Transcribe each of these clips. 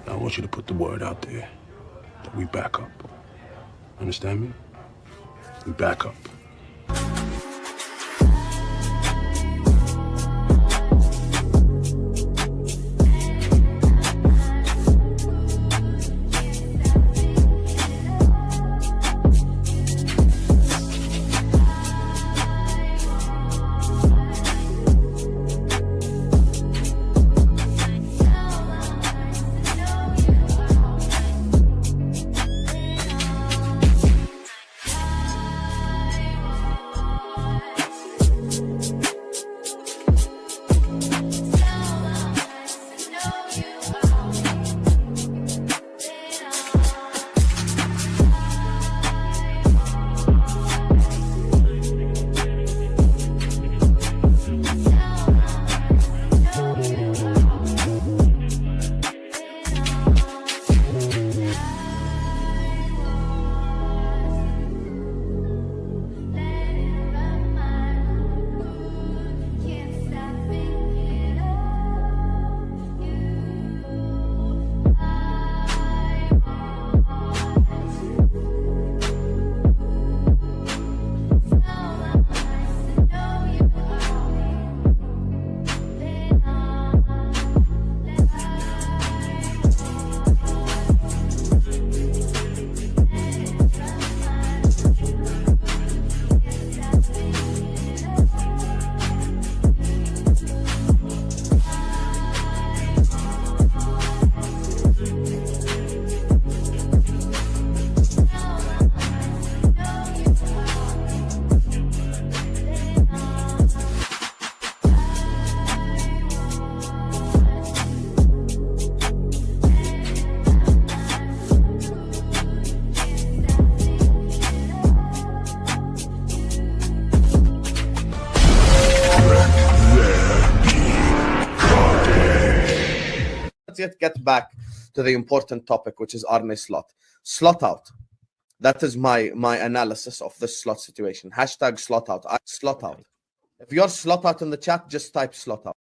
Now I want you to put the word out there that we back up. Understand me? We back up. Let's get back to the important topic, which is Arne Slot. Slot out. That is my analysis of this slot situation. Hashtag slot out. Slot out. If you're slot out in the chat, just type slot out.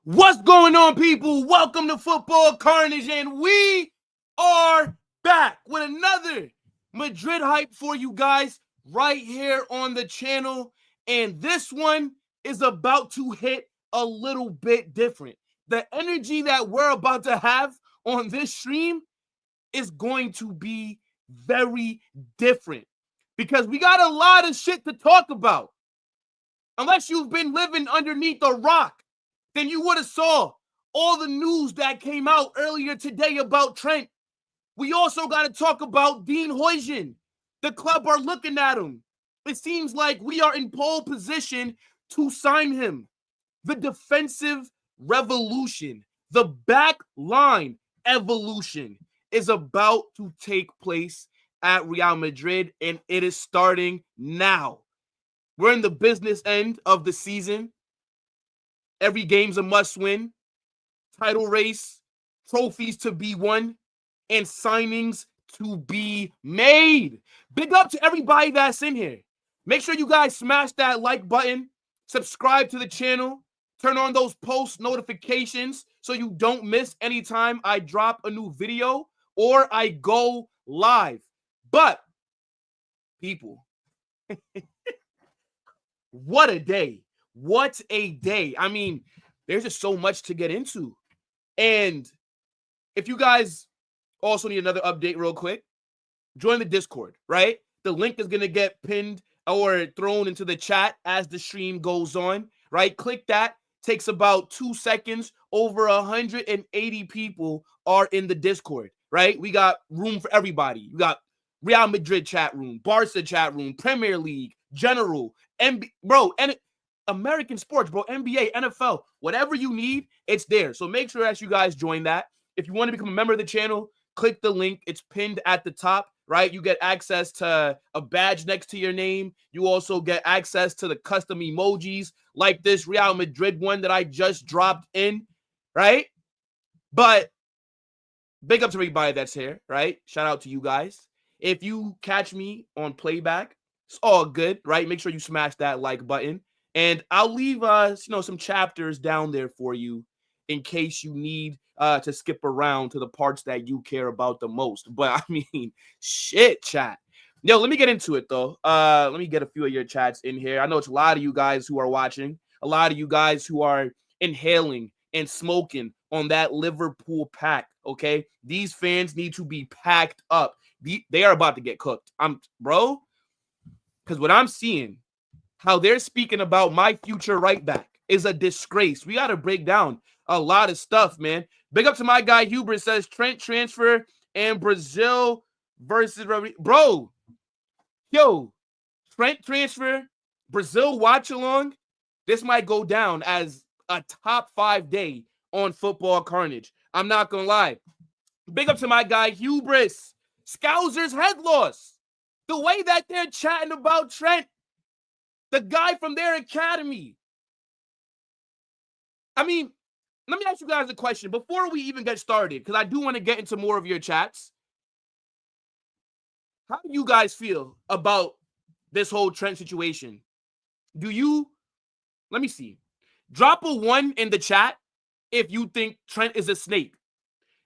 What's going on, people? Welcome to Football Carnage, and we are back with another Madrid hype for you guys right here on the channel. And this one is about to hit a little bit different. The energy that we're about to have on this stream is going to be very different because we got a lot of shit to talk about. Unless you've been living underneath a rock, then you would have saw all the news that came out earlier today about Trent. We also got to talk about Dean Huijsen. The club are looking at him. It seems like we are in pole position to sign him. The defensive revolution, the back line evolution is about to take place at Real Madrid, and it is starting now. We're in the business end of the season. Every game's a must-win. Title race, trophies to be won, and signings to be made. Big up to everybody that's in here. Make sure you guys smash that like button, subscribe to the channel, turn on those post notifications so you don't miss anytime I drop a new video or I go live. But, people, what a day. What a day. I mean, there's just so much to get into. And if you guys also need another update real quick, join the Discord, right? The link is going to get pinned or thrown into the chat as the stream goes on, right? Click that. Takes about 2 seconds. Over 180 people are in the Discord, right? We got room for everybody. We got Real Madrid chat room, Barca chat room, Premier League, General, and American sports, bro, NBA, NFL, whatever you need, it's there. So make sure that you guys join that. If you want to become a member of the channel, click the link. It's pinned at the top, right? You get access to a badge next to your name. You also get access to the custom emojis like this Real Madrid one that I just dropped in, right? But big up to everybody that's here, right? Shout out to you guys. If you catch me on playback, it's all good, right? Make sure you smash that like button. And I'll leave some chapters down there for you in case you need to skip around to the parts that you care about the most. But I mean, shit, chat. Yo, let me get into it though. Let me get a few of your chats in here. I know it's a lot of you guys who are watching, a lot of you guys who are inhaling and smoking on that Liverpool pack. Okay, these fans need to be packed up. They are about to get cooked. Bro, because what I'm seeing, how they're speaking about my future right back is a disgrace. We got to break down a lot of stuff, man. Big up to my guy Hubert, says Trent transfer and Brazil versus bro. Yo, Trent transfer, Brazil watch along. This might go down as a top 5 day on Football Carnage. I'm not gonna lie. Big up to my guy Hubris. Scousers head loss. The way that they're chatting about Trent, the guy from their academy. I mean, let me ask you guys a question before we even get started, because I do want to get into more of your chats. How do you guys feel about this whole Trent situation? Let me see. Drop a 1 in the chat if you think Trent is a snake.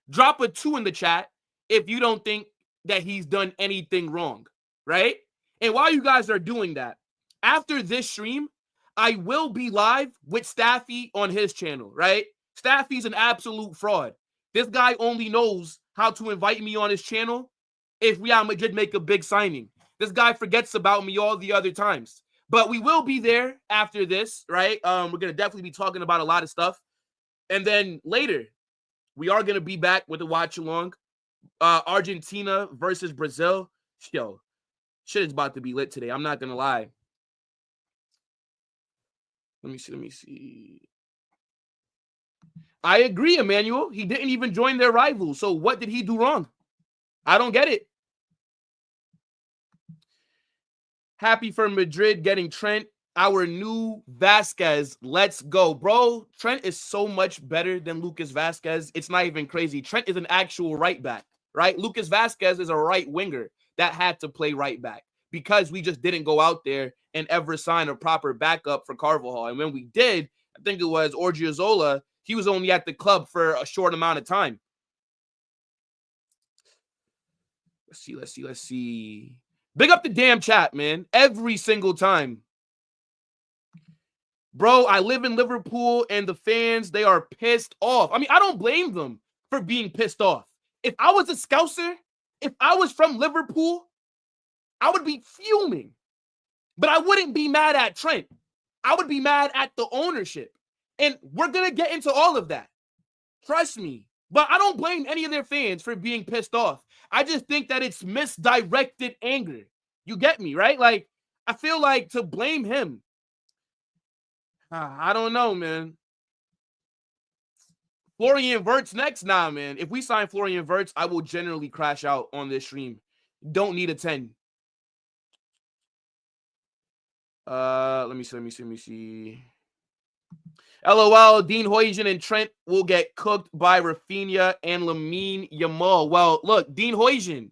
Drop a 2 in the chat if you don't think that he's done anything wrong, right? And while you guys are doing that, after this stream, I will be live with Staffy on his channel, right? Staffy's an absolute fraud. This guy only knows how to invite me on his channel if Real Madrid make a big signing. This guy forgets about me all the other times. But we will be there after this, right? We're going to definitely be talking about a lot of stuff. And then later, we are going to be back with a watch-along. Argentina versus Brazil. Yo, shit is about to be lit today. I'm not going to lie. Let me see. I agree, Emmanuel. He didn't even join their rival. So what did he do wrong? I don't get it. Happy for Madrid getting Trent, our new Vasquez. Let's go. Bro, Trent is so much better than Lucas Vasquez. It's not even crazy. Trent is an actual right back, right? Lucas Vasquez is a right winger that had to play right back because we just didn't go out there and ever sign a proper backup for Carvajal. And when we did, I think it was Orgiozola, he was only at the club for a short amount of time. Let's see. Big up the damn chat, man. Every single time. Bro, I live in Liverpool and the fans, they are pissed off. I mean, I don't blame them for being pissed off. If I was a Scouser, if I was from Liverpool, I would be fuming. But I wouldn't be mad at Trent. I would be mad at the ownership. And we're going to get into all of that. Trust me. But I don't blame any of their fans for being pissed off. I just think that it's misdirected anger. You get me, right? Like, I feel like to blame him, I don't know, man. Florian Wirtz next? Nah, man. If we sign Florian Wirtz, I will generally crash out on this stream. Don't need a 10. Let me see. LOL, Dean Huijsen and Trent will get cooked by Rafinha and Lamine Yamal. Well, look, Dean Huijsen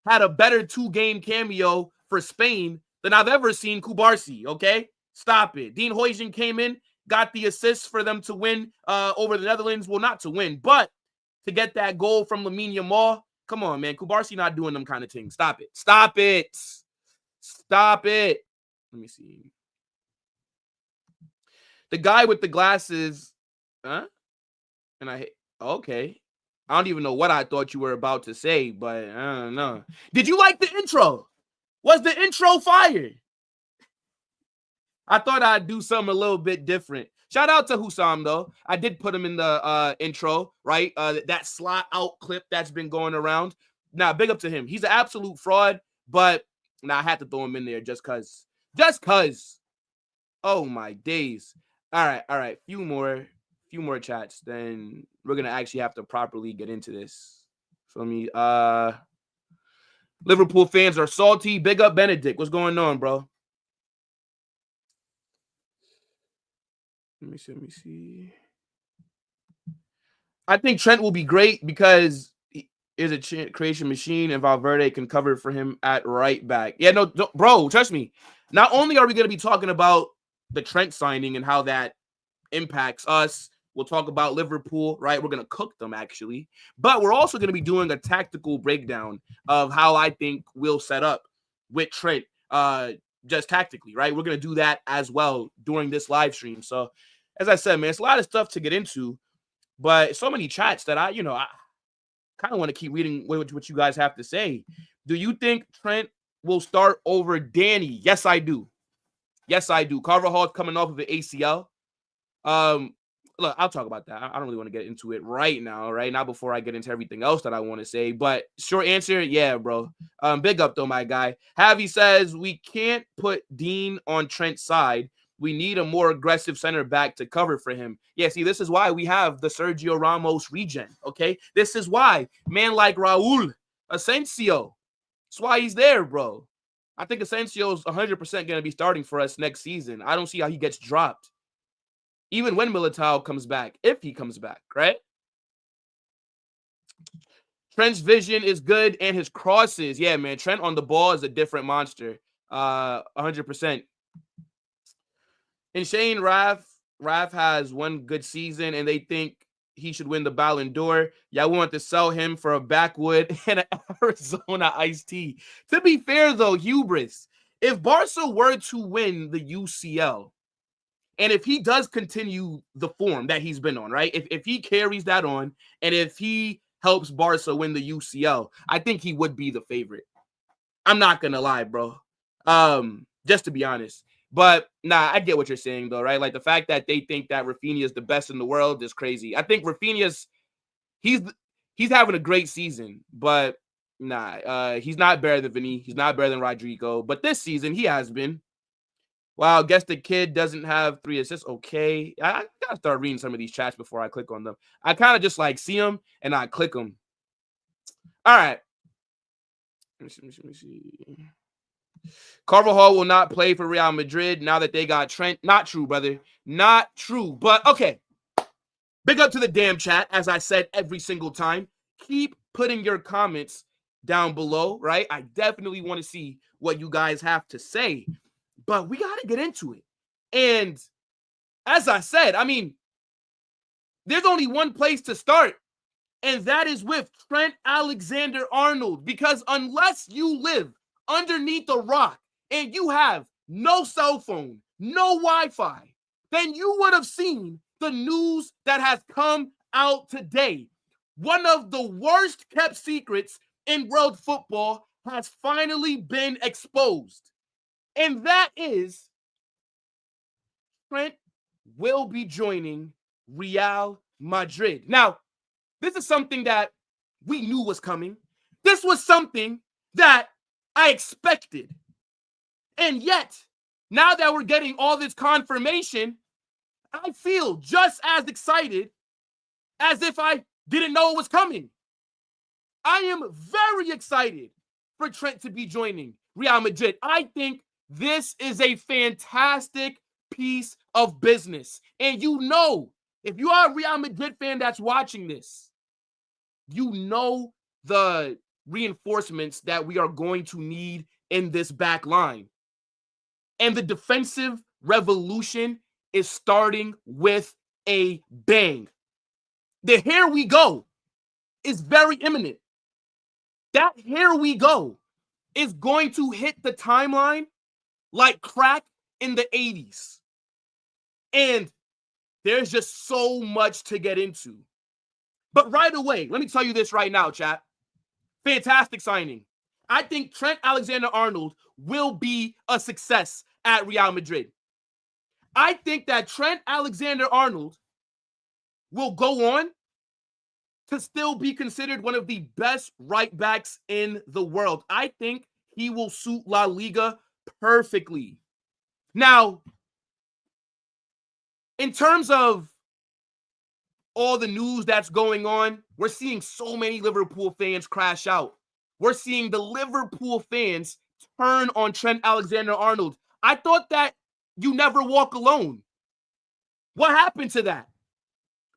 had a better 2-game cameo for Spain than I've ever seen Kubarsi, okay? Stop it. Dean Huijsen came in, got the assist for them to win over the Netherlands. Well, not to win, but to get that goal from Lamine Yamal. Come on, man. Kubarsi not doing them kind of things. Stop it. Stop it. Stop it. Let me see. The guy with the glasses, huh? And okay. I don't even know what I thought you were about to say, but I don't know. Did you like the intro? Was the intro fire? I thought I'd do something a little bit different. Shout out to Hussam, though. I did put him in the intro, right? That slot out clip that's been going around. Now, big up to him. He's an absolute fraud, but I had to throw him in there just because. Just because. Oh, my days. All right. Few more chats. Then we're going to actually have to properly get into this. Feel me? Liverpool fans are salty. Big up Benedict. What's going on, bro? Let me see. I think Trent will be great because he is a creation machine, and Valverde can cover for him at right back. Yeah, no, bro, trust me. Not only are we going to be talking about the Trent signing and how that impacts us, we'll talk about Liverpool, right? We're going to cook them, actually. But we're also going to be doing a tactical breakdown of how I think we'll set up with Trent just tactically, right? We're going to do that as well during this live stream. So, as I said, man, it's a lot of stuff to get into. But so many chats that I kind of want to keep reading what you guys have to say. Do you think Trent will start over Danny? Yes, I do. Yes, I do. Carvajal's coming off of an ACL. Look, I'll talk about that. I don't really want to get into it right now, right? Not before I get into everything else that I want to say. But short answer, yeah, bro. Big up though, my guy. Javi says we can't put Dean on Trent's side. We need a more aggressive center back to cover for him. Yeah, see, this is why we have the Sergio Ramos regen, okay? This is why man like Raul Asensio, that's why he's there, bro. I think Asensio's 100% going to be starting for us next season. I don't see how he gets dropped. Even when Militao comes back, if he comes back, right? Trent's vision is good, and his crosses. Yeah, man, Trent on the ball is a different monster. 100%. And Shane Raff has one good season, and they think he should win the Ballon d'Or. Y'all want to sell him for a backwood and an Arizona iced tea. To be fair, though, hubris. If Barca were to win the UCL, and if he does continue the form that he's been on, right? If he carries that on, and if he helps Barca win the UCL, I think he would be the favorite. I'm not going to lie, bro. Just to be honest. But, nah, I get what you're saying, though, right? Like, the fact that they think that Rafinha is the best in the world is crazy. I think Rafinha's he's having a great season, but, nah, he's not better than Vinny. He's not better than Rodrygo. But this season, he has been. Wow, guess the kid doesn't have 3 assists. Okay. I got to start reading some of these chats before I click on them. I kind of just, like, see them, and I click them. All right. Let me see. Carvajal will not play for Real Madrid now that they got Trent. Not true, brother. Not true. But, okay. Big up to the damn chat, as I said every single time. Keep putting your comments down below, right? I definitely want to see what you guys have to say. But we got to get into it. And as I said, I mean, there's only one place to start, and that is with Trent Alexander-Arnold. Because unless you live underneath a rock and you have no cell phone, no Wi-Fi, then you would have seen the news that has come out today. One of the worst kept secrets in world football has finally been exposed. And that is Trent will be joining Real Madrid. Now, this is something that we knew was coming. This was something that I expected. And yet, now that we're getting all this confirmation, I feel just as excited as if I didn't know it was coming. I am very excited for Trent to be joining Real Madrid. I think this is a fantastic piece of business. And you know, if you are a Real Madrid fan that's watching this, you know the reinforcements that we are going to need in this back line. And the defensive revolution is starting with a bang. The here we go is very imminent. That here we go is going to hit the timeline like crack in the 80s. And there's just so much to get into. But right away, let me tell you this right now, chat. Fantastic signing. I think Trent Alexander-Arnold will be a success at Real Madrid. I think that Trent Alexander-Arnold will go on to still be considered one of the best right backs in the world. I think he will suit La Liga perfectly. Now, in terms of all the news that's going on, we're seeing so many Liverpool fans crash out. We're seeing the Liverpool fans turn on Trent Alexander-Arnold. I thought that you never walk alone. What happened to that?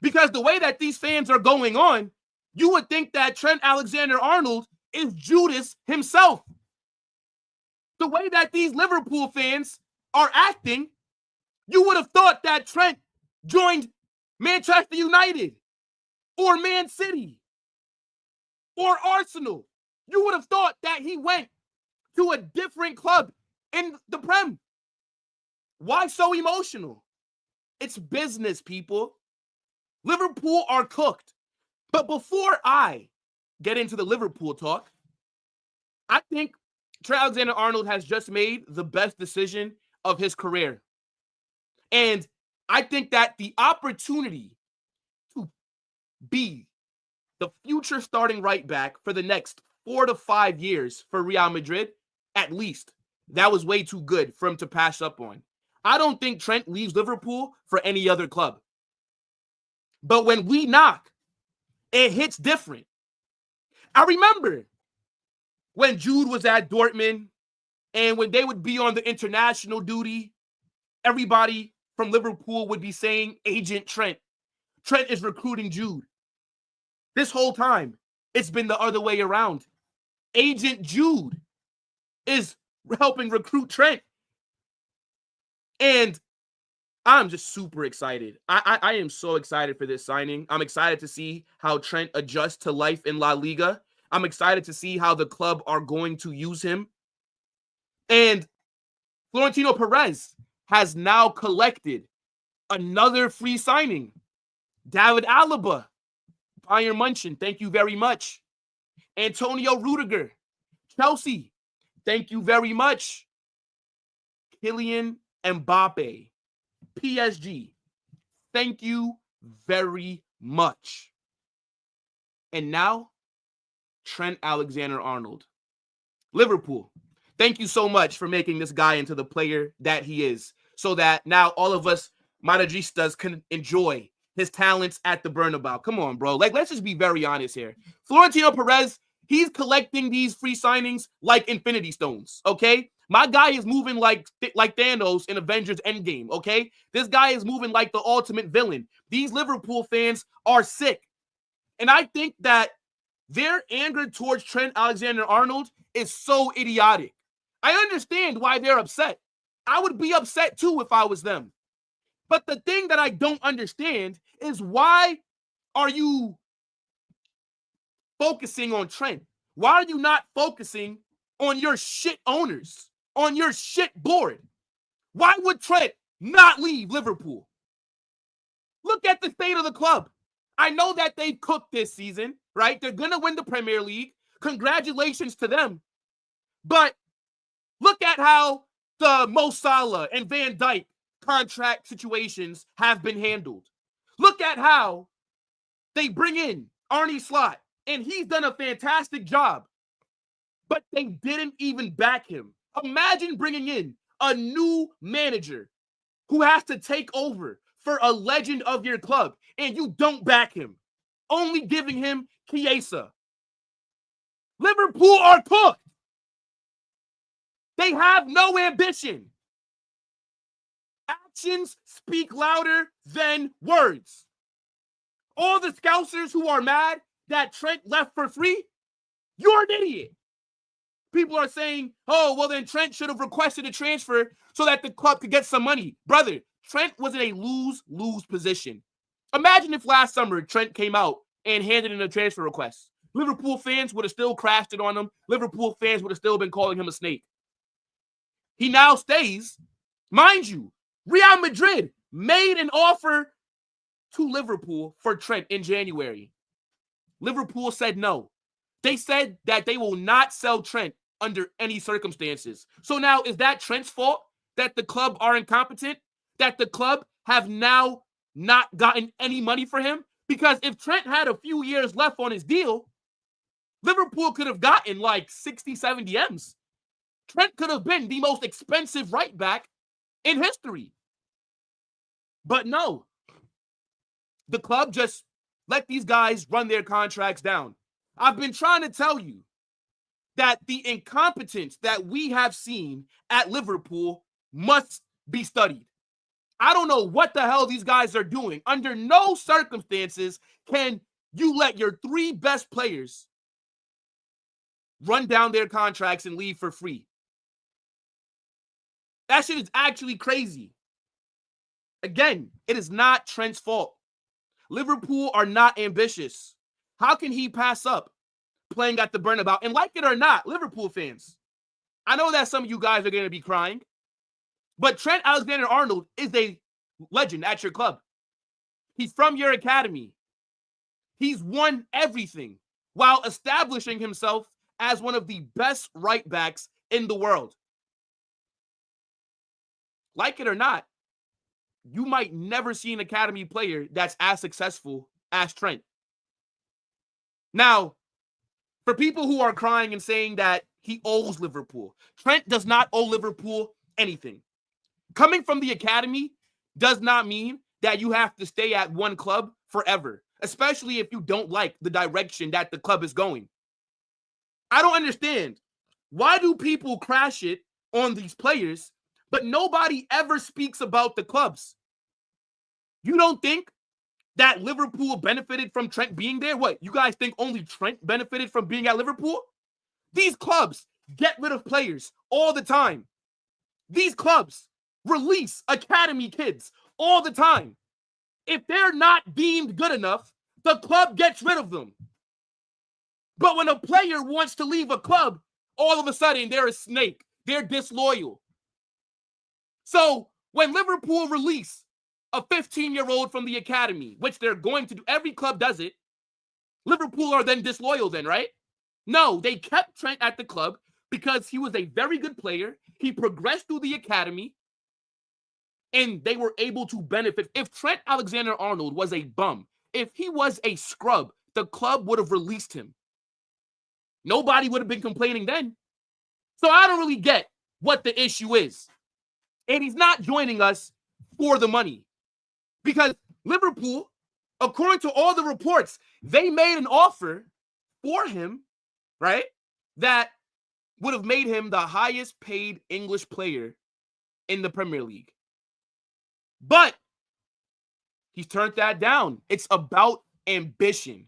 Because the way that these fans are going on, you would think that Trent Alexander-Arnold is Judas himself. The way that these Liverpool fans are acting, you would have thought that Trent joined Manchester United or Man City or Arsenal. You would have thought that he went to a different club in the Prem. Why so emotional? It's business, people. Liverpool are cooked. But before I get into the Liverpool talk, I think Trent Alexander-Arnold has just made the best decision of his career. And I think that the opportunity to be the future starting right back for the next 4 to 5 years for Real Madrid, at least, that was way too good for him to pass up on. I don't think Trent leaves Liverpool for any other club. But when we knock, it hits different. I remember when Jude was at Dortmund and when they would be on the international duty, everybody from Liverpool would be saying, Agent Trent. Trent is recruiting Jude. This whole time, it's been the other way around. Agent Jude is helping recruit Trent. And I'm just super excited. I am so excited for this signing. I'm excited to see how Trent adjusts to life in La Liga. I'm excited to see how the club are going to use him. And Florentino Perez has now collected another free signing. David Alaba, Bayern München, thank you very much. Antonio Rudiger, Chelsea, thank you very much. Kylian Mbappe, PSG, thank you very much. And now, Trent Alexander-Arnold. Liverpool, thank you so much for making this guy into the player that he is, so that now all of us Madridistas can enjoy his talents at the Bernabeu. Come on, bro. Like, let's just be very honest here. Florentino Perez, he's collecting these free signings like Infinity Stones, okay? My guy is moving like Thanos in Avengers Endgame, okay? This guy is moving like the ultimate villain. These Liverpool fans are sick. And I think that their anger towards Trent Alexander-Arnold is so idiotic. I understand why they're upset. I would be upset too if I was them. But the thing that I don't understand is, why are you focusing on Trent? Why are you not focusing on your shit owners, on your shit board? Why would Trent not leave Liverpool? Look at the state of the club. I know that they've cooked this season, right? They're going to win the Premier League. Congratulations to them. But look at how the Mo Salah and Van Dijk contract situations have been handled. Look at how they bring in Arne Slot, and he's done a fantastic job, but they didn't even back him. Imagine bringing in a new manager who has to take over for a legend of your club, and you don't back him, only giving him Chiesa. Liverpool are cooked. They have no ambition. Actions speak louder than words. All the Scousers who are mad that Trent left for free, you're an idiot. People are saying, oh, well, then Trent should have requested a transfer so that the club could get some money. Brother, Trent was in a lose-lose position. Imagine if last summer Trent came out and handed in a transfer request. Liverpool fans would have still crashed it on him. Liverpool fans would have still been calling him a snake. He now stays. Mind you, Real Madrid made an offer to Liverpool for Trent in January. Liverpool said no. They said that they will not sell Trent under any circumstances. So now, is that Trent's fault that the club are incompetent? That the club have now not gotten any money for him? Because if Trent had a few years left on his deal, Liverpool could have gotten like 60, 70 M's. Trent could have been the most expensive right back in history. But no, the club just let these guys run their contracts down. I've been trying to tell you that the incompetence that we have seen at Liverpool must be studied. I don't know what the hell these guys are doing. Under no circumstances can you let your 3 best players run down their contracts and leave for free. That shit is actually crazy. Again, it is not Trent's fault. Liverpool are not ambitious. How can he pass up playing at the Bernabeu? And like it or not, Liverpool fans, I know that some of you guys are going to be crying, but Trent Alexander-Arnold is a legend at your club. He's from your academy. He's won everything while establishing himself as one of the best right backs in the world. Like it or not, you might never see an academy player that's as successful as Trent. Now, for people who are crying and saying that he owes Liverpool, Trent does not owe Liverpool anything. Coming from the academy does not mean that you have to stay at one club forever, especially if you don't like the direction that the club is going. I don't understand. Why do people crash it on these players, but nobody ever speaks about the clubs? You don't think that Liverpool benefited from Trent being there? What, you guys think only Trent benefited from being at Liverpool? These clubs get rid of players all the time. These clubs release academy kids all the time. If they're not deemed good enough, the club gets rid of them. But when a player wants to leave a club, all of a sudden they're a snake. They're disloyal. So when Liverpool release a 15-year-old from the academy, which they're going to do, every club does it, Liverpool are then disloyal then, right? No, they kept Trent at the club because he was a very good player. He progressed through the academy, and they were able to benefit. If Trent Alexander-Arnold was a bum, if he was a scrub, the club would have released him. Nobody would have been complaining then. So I don't really get what the issue is. And he's not joining us for the money. Because Liverpool, according to all the reports, they made an offer for him, right, that would have made him the highest paid English player in the Premier League. But he's turned that down. It's about ambition.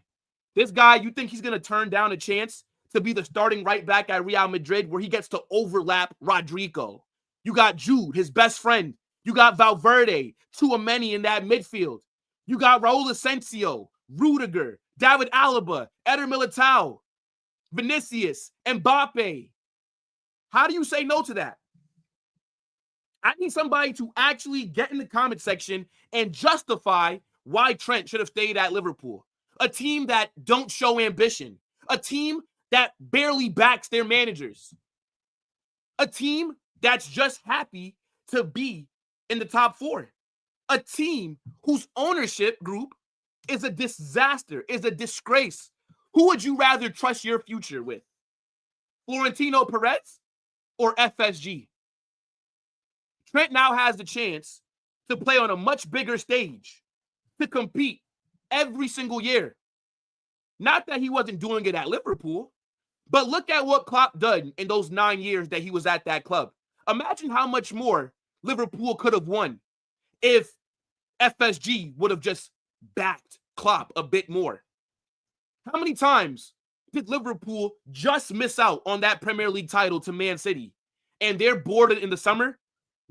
This guy, you think he's going to turn down a chance to be the starting right back at Real Madrid where he gets to overlap Rodrygo? You got Jude, his best friend. You got Valverde, Tchouaméni in that midfield. You got Raul Asensio, Rudiger, David Alaba, Eder Militao, Vinicius, Mbappe. How do you say no to that? I need somebody to actually get in the comment section and justify why Trent should have stayed at Liverpool. A team that don't show ambition. A team that barely backs their managers. A team that's just happy to be in the top 4. A team whose ownership group is a disaster, is a disgrace. Who would you rather trust your future with? Florentino Perez or FSG? Trent now has the chance to play on a much bigger stage, to compete every single year. Not that he wasn't doing it at Liverpool, but look at what Klopp did in those 9 years that he was at that club. Imagine how much more Liverpool could have won if FSG would have just backed Klopp a bit more. How many times did Liverpool just miss out on that Premier League title to Man City? And their board in the summer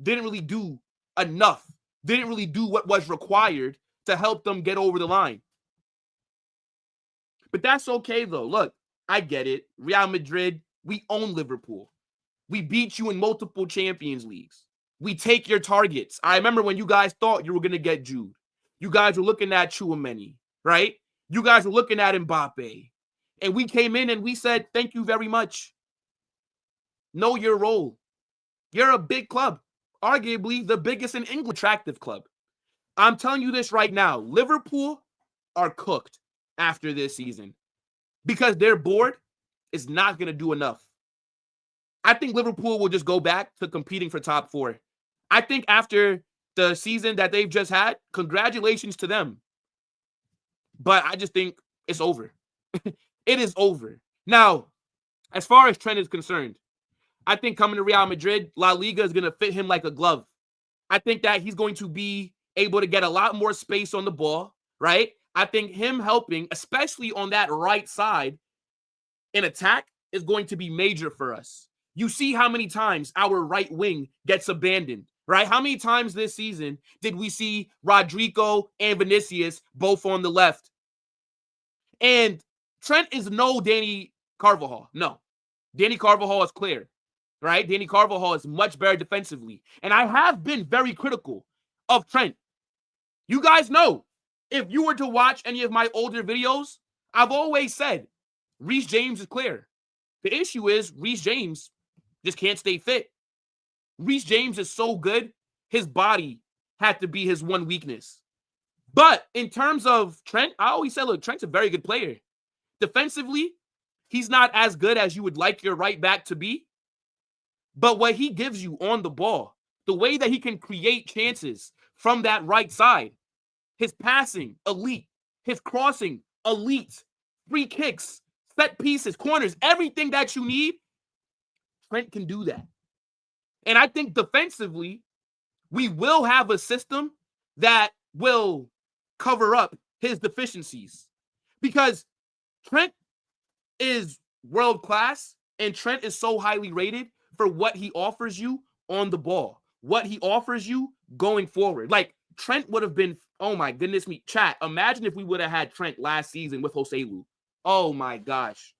didn't really do enough, didn't really do what was required to help them get over the line. But that's okay, though. Look, I get it. Real Madrid, we own Liverpool. We beat you in multiple Champions Leagues. We take your targets. I remember when you guys thought you were going to get Jude. You guys were looking at Tchouaméni, right? You guys were looking at Mbappe. And we came in and we said, thank you very much. Know your role. You're a big club. Arguably the biggest in England attractive club. I'm telling you this right now. Liverpool are cooked after this season because their board is not going to do enough. I think Liverpool will just go back to competing for top 4. I think after the season that they've just had, congratulations to them. But I just think it's over. It is over. Now, as far as Trent is concerned, I think coming to Real Madrid, La Liga is going to fit him like a glove. I think that he's going to be able to get a lot more space on the ball, right? I think him helping, especially on that right side in attack, is going to be major for us. You see how many times our right wing gets abandoned, right? How many times this season did we see Rodrygo and Vinicius both on the left? And Trent is no Danny Carvajal. No. Danny Carvajal is clear, right? Danny Carvajal is much better defensively. And I have been very critical of Trent. You guys know, if you were to watch any of my older videos, I've always said Reece James is clear. The issue is Reece James just can't stay fit. Reece James is so good, his body had to be his one weakness. But in terms of Trent, I always said, look, Trent's a very good player. Defensively, he's not as good as you would like your right back to be. But what he gives you on the ball, the way that he can create chances from that right side, his passing, elite. His crossing, elite. Free kicks, set pieces, corners, everything that you need, Trent can do that. And I think defensively, we will have a system that will cover up his deficiencies. Because Trent is world class, and Trent is so highly rated for what he offers you on the ball, what he offers you going forward. Like, Trent would have been, oh my goodness me, chat, imagine if we would have had Trent last season with Joselu. Oh my gosh.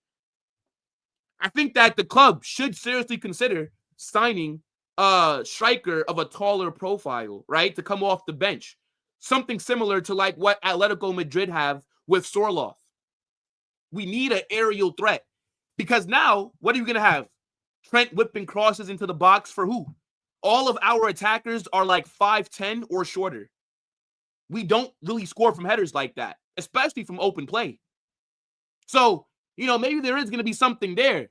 I think that the club should seriously consider signing a striker of a taller profile, right, to come off the bench. Something similar to like what Atletico Madrid have with Sorloth. We need an aerial threat. Because now, what are you going to have? Trent whipping crosses into the box for who? All of our attackers are like 5'10" or shorter. We don't really score from headers like that, especially from open play. So, you know, maybe there is going to be something there.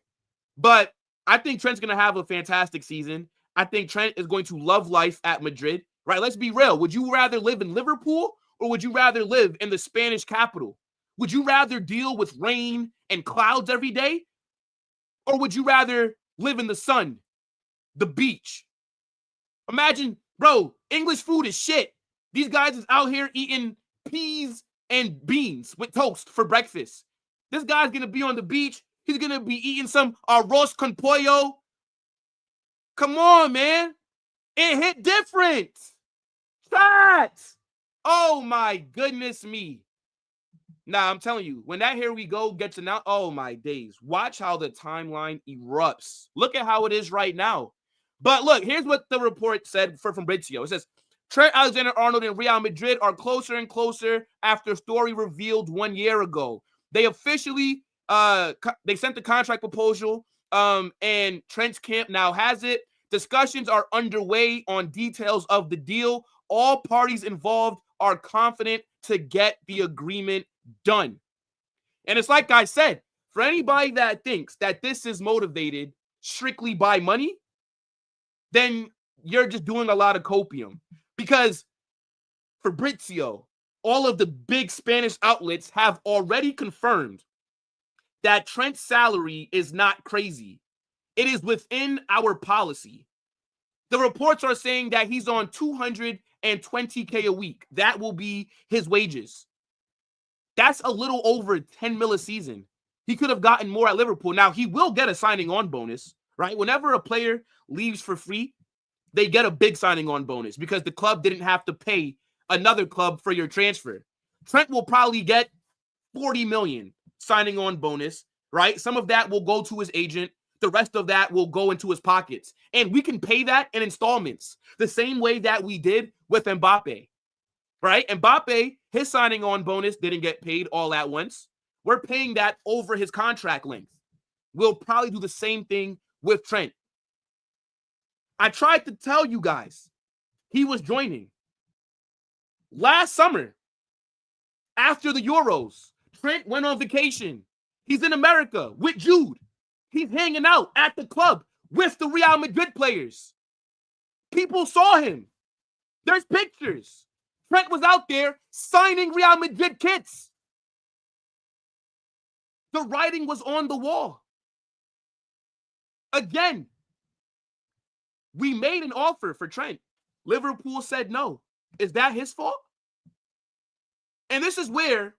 But I think Trent's going to have a fantastic season. I think Trent is going to love life at Madrid, right? Let's be real. Would you rather live in Liverpool or would you rather live in the Spanish capital? Would you rather deal with rain and clouds every day? Or would you rather live in the sun, the beach? Imagine, bro, English food is shit. These guys is out here eating peas and beans with toast for breakfast. This guy's going to be on the beach. He's going to be eating some arroz con pollo. Come on, man. It hit different. Shots. Oh, my goodness me. Nah, I'm telling you, when that Here We Go gets announced, oh, my days. Watch how the timeline erupts. Look at how it is right now. But look, here's what the report said from Fabrizio. It says, Trent Alexander-Arnold and Real Madrid are closer and closer after story revealed 1 year ago. They officially, they sent the contract proposal, and Trent's camp now has it. Discussions are underway on details of the deal. All parties involved are confident to get the agreement done. And it's like I said, for anybody that thinks that this is motivated strictly by money, then you're just doing a lot of copium. Because Fabrizio, all of the big Spanish outlets have already confirmed that Trent's salary is not crazy. It is within our policy. The reports are saying that he's on $220K a week. That will be his wages. That's a little over 10 mil a season. He could have gotten more at Liverpool. Now, he will get a signing on bonus, right? Whenever a player leaves for free, they get a big signing on bonus because the club didn't have to pay another club for your transfer. Trent will probably get 40 million signing on bonus, right? Some of that will go to his agent. The rest of that will go into his pockets. And we can pay that in installments, the same way that we did with Mbappe, right? Mbappe, his signing on bonus didn't get paid all at once. We're paying that over his contract length. We'll probably do the same thing with Trent. I tried to tell you guys he was joining. Last summer, after the Euros, Trent went on vacation. He's in America with Jude. He's hanging out at the club with the Real Madrid players. People saw him. There's pictures. Trent was out there signing Real Madrid kits. The writing was on the wall. Again, we made an offer for Trent. Liverpool said no. Is that his fault? And this is where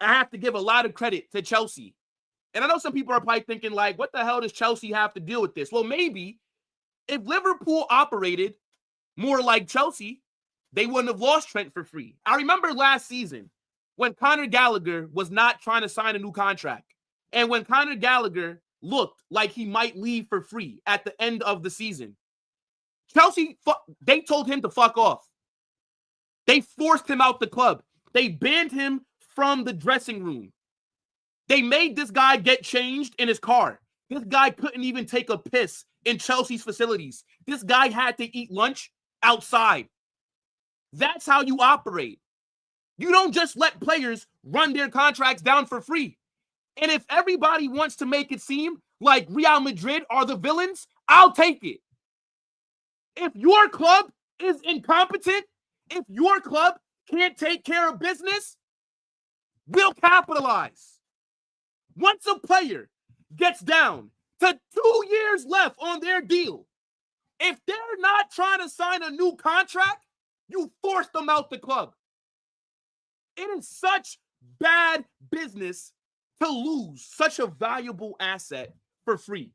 I have to give a lot of credit to Chelsea. And I know some people are probably thinking, like, what the hell does Chelsea have to deal with this? Well, maybe if Liverpool operated more like Chelsea, they wouldn't have lost Trent for free. I remember last season when Conor Gallagher was not trying to sign a new contract. And when Conor Gallagher looked like he might leave for free at the end of the season, Chelsea, they told him to fuck off. They forced him out the club. They banned him from the dressing room. They made this guy get changed in his car. This guy couldn't even take a piss in Chelsea's facilities. This guy had to eat lunch outside. That's how you operate. You don't just let players run their contracts down for free. And if everybody wants to make it seem like Real Madrid are the villains, I'll take it. If your club is incompetent, if your club can't take care of business, we'll capitalize. Once a player gets down to 2 years left on their deal, if they're not trying to sign a new contract, you force them out the club. It is such bad business to lose such a valuable asset for free.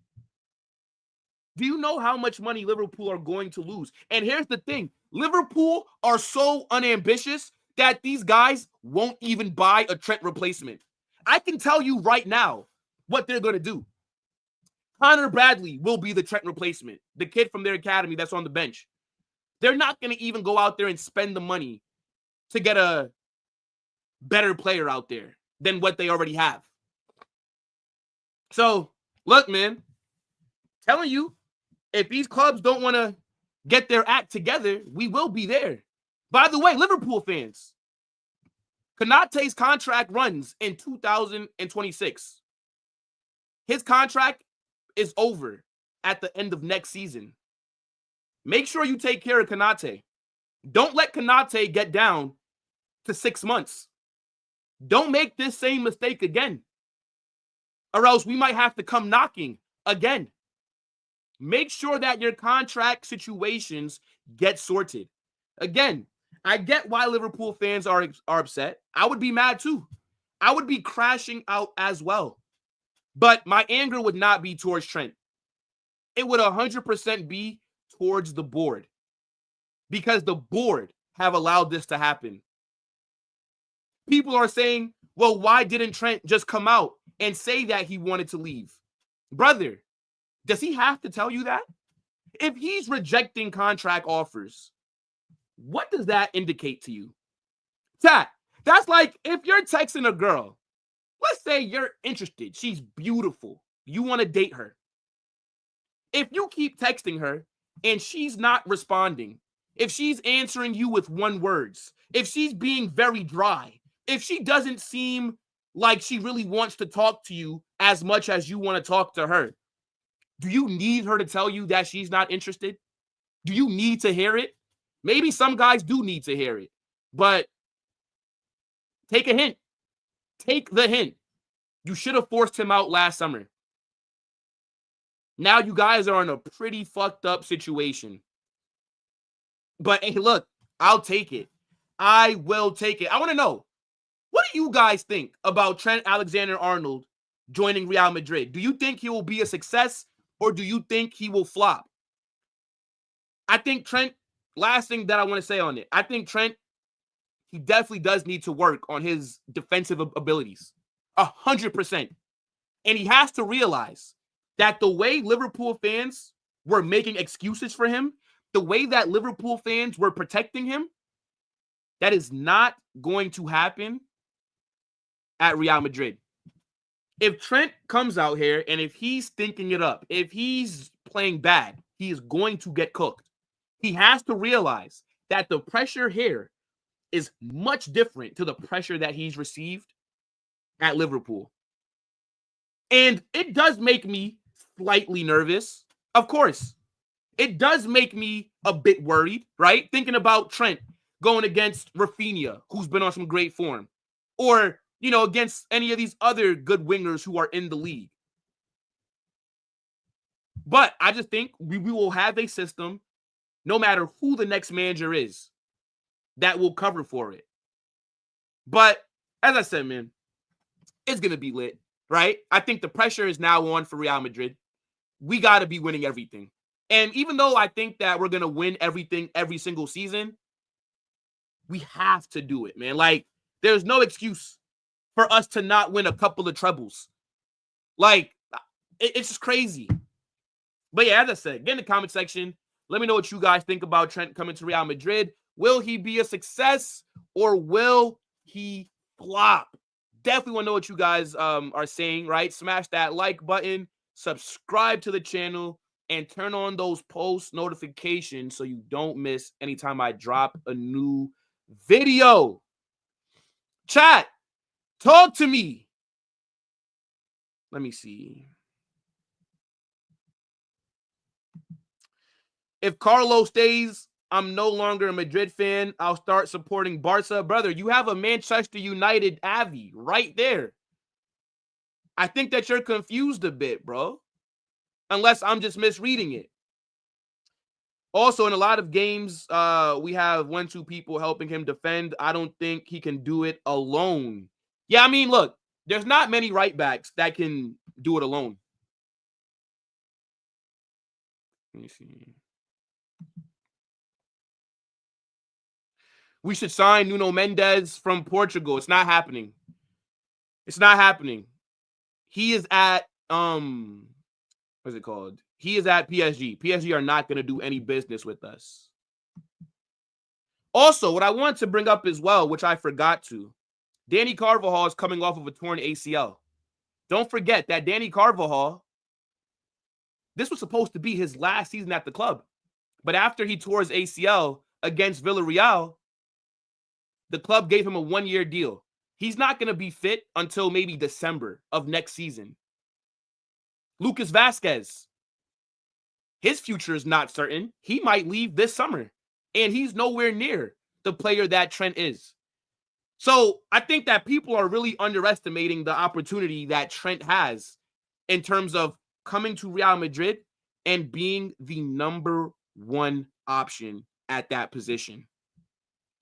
Do you know how much money Liverpool are going to lose? And here's the thing. Liverpool are so unambitious that these guys won't even buy a Trent replacement. I can tell you right now what they're going to do. Connor Bradley will be the Trent replacement, the kid from their academy that's on the bench. They're not going to even go out there and spend the money to get a better player out there than what they already have. So, look, man, telling you, if these clubs don't want to get their act together, we will be there. By the way, Liverpool fans, Konate's contract runs in 2026. His contract is over at the end of next season. Make sure you take care of Konate. Don't let Konate get down to 6 months. Don't make this same mistake again, or else we might have to come knocking again. Make sure that your contract situations get sorted. Again, I get why Liverpool fans are upset. I would be mad too. I would be crashing out as well. But my anger would not be towards Trent. It would 100% be towards the board, because the board have allowed this to happen. People are saying, well, why didn't Trent just come out and say that he wanted to leave? Brother, does he have to tell you that? If he's rejecting contract offers, what does that indicate to you? Chat, that's like if you're texting a girl, let's say you're interested, she's beautiful, you want to date her. If you keep texting her and she's not responding, if she's answering you with one words, if she's being very dry, if she doesn't seem like she really wants to talk to you as much as you want to talk to her, do you need her to tell you that she's not interested? Do you need to hear it? Maybe some guys do need to hear it, but take a hint. Take the hint. You should have forced him out last summer. Now you guys are in a pretty fucked up situation. But hey, look, I'll take it. I will take it. I want to know, what do you guys think about Trent Alexander-Arnold joining Real Madrid? Do you think he will be a success, or do you think he will flop? I think Trent, last thing that I want to say on it, I think Trent, he definitely does need to work on his defensive abilities. 100%. And he has to realize that the way Liverpool fans were making excuses for him, the way that Liverpool fans were protecting him, that is not going to happen at Real Madrid. If Trent comes out here and if he's thinking it up, if he's playing bad, he is going to get cooked. He has to realize that the pressure here is much different to the pressure that he's received at Liverpool. And it does make me slightly nervous. Of course, it does make me a bit worried, right? Thinking about Trent going against Rafinha, who's been on some great form, or against any of these other good wingers who are in the league. But I just think we will have a system, no matter who the next manager is, that will cover for it. But as I said, man, it's going to be lit, right? I think the pressure is now on for Real Madrid. We got to be winning everything. And even though I think that we're going to win everything every single season, we have to do it, man. Like, there's no excuse for us to not win a couple of trebles. Like, it's just crazy. But yeah, as I said, get in the comment section. Let me know what you guys think about Trent coming to Real Madrid. Will he be a success or will he flop? Definitely want to know what you guys are saying, right? Smash that like button, subscribe to the channel, and turn on those post notifications so you don't miss anytime I drop a new video. Chat, talk to me. Let me see. If Carlo stays, I'm no longer a Madrid fan. I'll start supporting Barca. Brother, you have a Manchester United Avi right there. I think that you're confused a bit, bro. Unless I'm just misreading it. Also, in a lot of games, we have 1-2 people helping him defend. I don't think he can do it alone. Yeah, I mean, look, there's not many right backs that can do it alone. Let me see. We should sign Nuno Mendes from Portugal. It's not happening. It's not happening. He is at what's it called? He is at PSG. PSG are not going to do any business with us. Also, what I want to bring up as well, which I forgot to, Danny Carvajal is coming off of a torn ACL. Don't forget that Danny Carvajal, this was supposed to be his last season at the club. But after he tore his ACL against Villarreal, the club gave him a 1-year deal. He's not going to be fit until maybe December of next season. Lucas Vazquez, his future is not certain. He might leave this summer, and he's nowhere near the player that Trent is. So I think that people are really underestimating the opportunity that Trent has in terms of coming to Real Madrid and being the number one option at that position.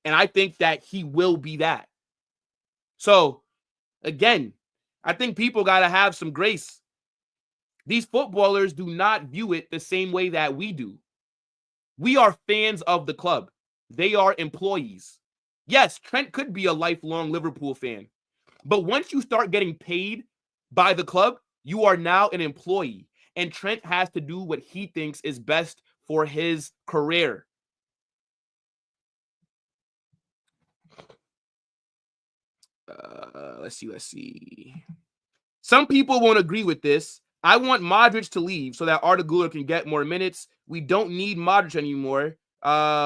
And I think that he will be that. So, again, I think people got to have some grace. These footballers do not view it the same way that we do. We are fans of the club. They are employees. Yes, Trent could be a lifelong Liverpool fan. But once you start getting paid by the club, you are now an employee. And Trent has to do what he thinks is best for his career. Let's see. Some people won't agree with this. I want Modric to leave so that Arda Güler can get more minutes. We don't need Modric anymore.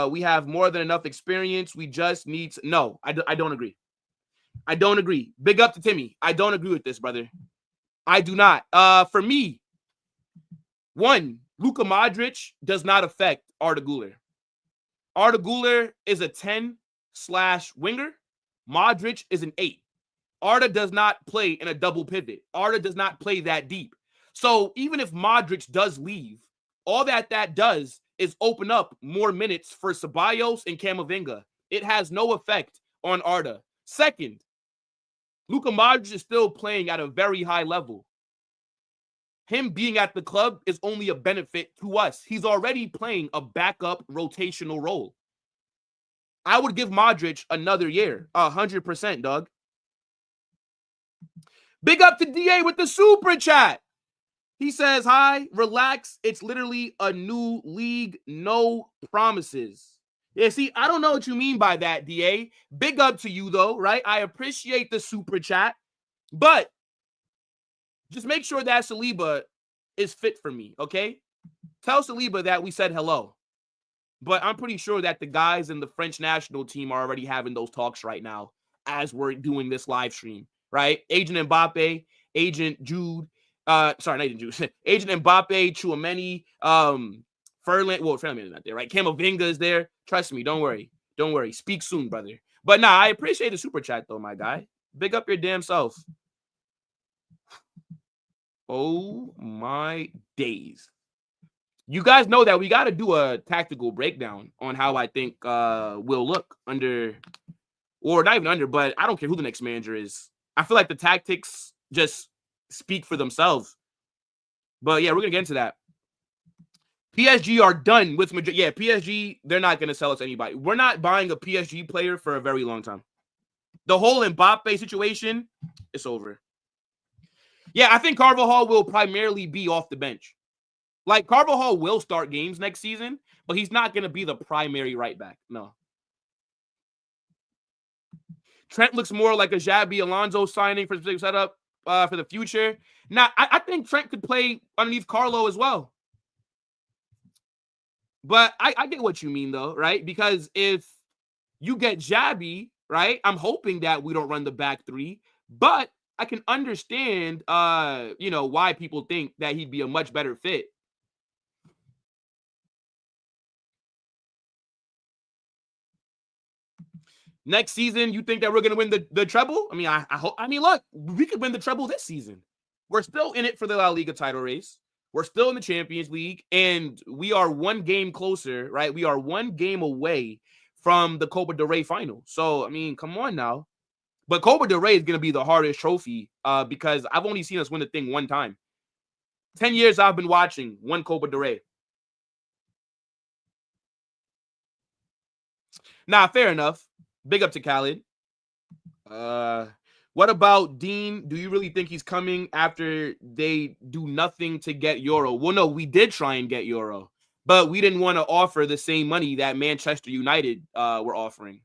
We have more than enough experience. We just need to... No, I don't agree. I don't agree. Big up to Timmy. I don't agree with this, brother. I do not. For me, one, Luka Modric does not affect Arda Güler. Arda Güler is a 10/winger. Modric is an 8. Arda does not play in a double pivot. Arda does not play that deep. So even if Modric does leave, all that does is open up more minutes for Ceballos and Camavinga. It has no effect on Arda. Second, Luka Modric is still playing at a very high level. Him being at the club is only a benefit to us. He's already playing a backup rotational role. I would give Modric another year, 100%, dog. Big up to DA with the super chat. He says, hi, relax. It's literally a new league, no promises. Yeah, see, I don't know what you mean by that, DA. Big up to you, though, right? I appreciate the super chat, but just make sure that Saliba is fit for me, okay? Tell Saliba that we said hello. But I'm pretty sure that the guys in the French national team are already having those talks right now as we're doing this live stream, right? Agent Mbappe, Agent Jude, sorry, not Agent Jude, Agent Mbappe, Chouameni, Ferland, well, Ferland is not there, right? Camavinga is there. Trust me, don't worry. Don't worry. Speak soon, brother. But nah, I appreciate the super chat, though, my guy. Big up your damn self. Oh my days. You guys know that we got to do a tactical breakdown on how I think we'll look under, or not even under, but I don't care who the next manager is. I feel like the tactics just speak for themselves. But yeah, we're going to get into that. PSG are done with Madrid. Yeah, PSG, they're not going to sell us anybody. We're not buying a PSG player for a very long time. The whole Mbappe situation, it's over. Yeah, I think Carvajal will primarily be off the bench. Like, Carvajal will start games next season, but he's not going to be the primary right back. No. Trent looks more like a Xabi Alonso signing for the setup for the future. Now, I think Trent could play underneath Carlo as well. But I get what you mean, though, right? Because if you get Xabi, right, I'm hoping that we don't run the back three. But I can understand, why people think that he'd be a much better fit. Next season, you think that we're going to win the treble? I mean, I hope. I mean, look, we could win the treble this season. We're still in it for the La Liga title race. We're still in the Champions League, and we are one game closer, right? We are one game away from the Copa del Rey final. So, I mean, come on now. But Copa del Rey is going to be the hardest trophy because I've only seen us win the thing one time. 10 years I've been watching one Copa del Rey. Nah, fair enough. Big up to Khaled. What about Dean? Do you really think he's coming after they do nothing to get Euro? Well, no, we did try and get Euro, but we didn't want to offer the same money that Manchester United were offering.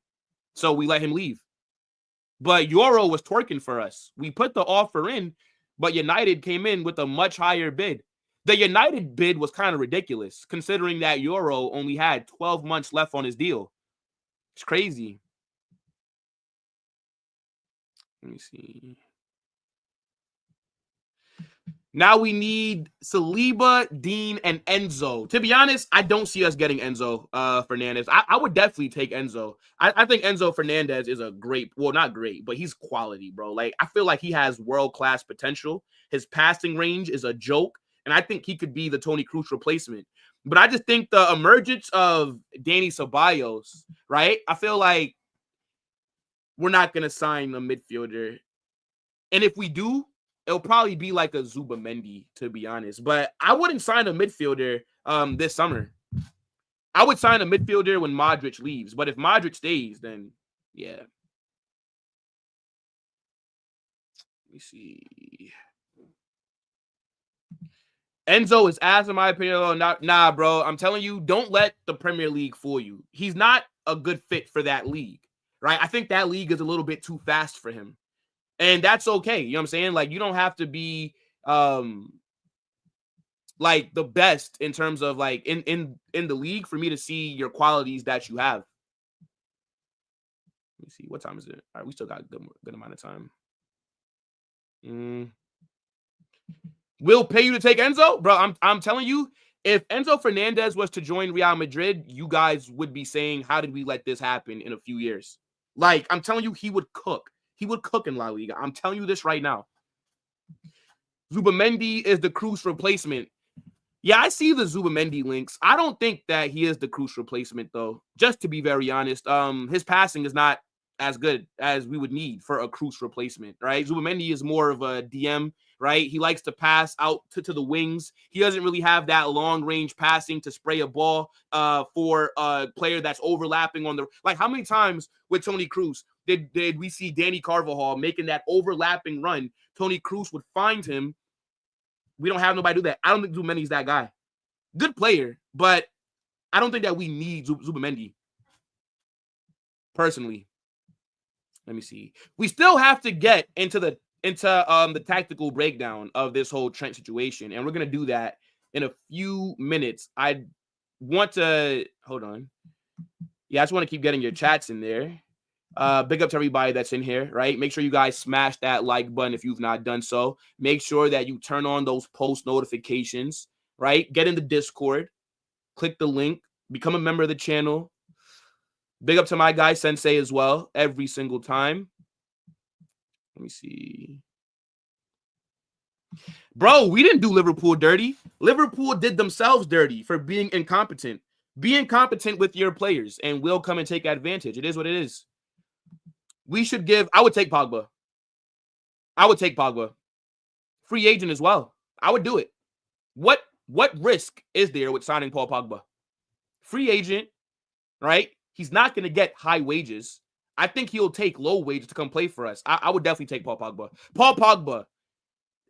So we let him leave. But Euro was twerking for us. We put the offer in, but United came in with a much higher bid. The United bid was kind of ridiculous, considering that Euro only had 12 months left on his deal. It's crazy. Let me see. Now we need Saliba, Dean, and Enzo. To be honest, I don't see us getting Enzo Fernandez. I would definitely take Enzo. I think Enzo Fernandez is a great, well, not great, but he's quality, bro. Like, I feel like he has world-class potential. His passing range is a joke, and I think he could be the Toni Kroos replacement. But I just think the emergence of Dani Ceballos, right? I feel like we're not going to sign a midfielder. And if we do, it'll probably be like a Zubamendi, to be honest. But I wouldn't sign a midfielder this summer. I would sign a midfielder when Modric leaves. But if Modric stays, then yeah. Let me see. Enzo is ass, in my opinion. Nah, bro. I'm telling you, don't let the Premier League fool you. He's not a good fit for that league, right? I think that league is a little bit too fast for him. And that's okay. You know what I'm saying? Like, you don't have to be like the best in terms of like in the league for me to see your qualities that you have. Let me see. What time is it? All right, we still got a good amount of time. We'll pay you to take Enzo? Bro, I'm telling you, if Enzo Fernandez was to join Real Madrid, you guys would be saying, how did we let this happen in a few years? Like, I'm telling you, he would cook. He would cook in La Liga. I'm telling you this right now. Zubamendi is the Kroos replacement. Yeah, I see the Zubamendi links. I don't think that he is the Kroos replacement, though. Just to be very honest, his passing is not as good as we would need for a Kroos replacement, right? Zubamendi is more of a DM, right? He likes to pass out to the wings. He doesn't really have that long-range passing to spray a ball for a player that's overlapping on the... Like, how many times with Toni Kroos did we see Dani Carvajal making that overlapping run? Toni Kroos would find him. We don't have nobody do that. I don't think Zubamendi's that guy. Good player, but I don't think that we need Zubamendi. Personally. Let me see. We still have to get into the tactical breakdown of this whole Trent situation, and we're gonna do that in a few minutes. I want to hold on. Yeah, I just want to keep getting your chats in there. Big up to everybody that's in here, right? Make sure you guys smash that like button if you've not done so. Make sure that you turn on those post notifications, right? Get in the Discord, click the link, become a member of the channel. Big up to my guy Sensei as well, every single time. Let me see. Bro, we didn't do Liverpool dirty. Liverpool did themselves dirty for being incompetent. Be incompetent with your players, and we'll come and take advantage. It is what it is. We should give... I would take Pogba. Free agent as well. I would do it. What risk is there with signing Paul Pogba? Free agent, right? He's not going to get high wages. I think he'll take low wages to come play for us. I would definitely take Paul Pogba. Paul Pogba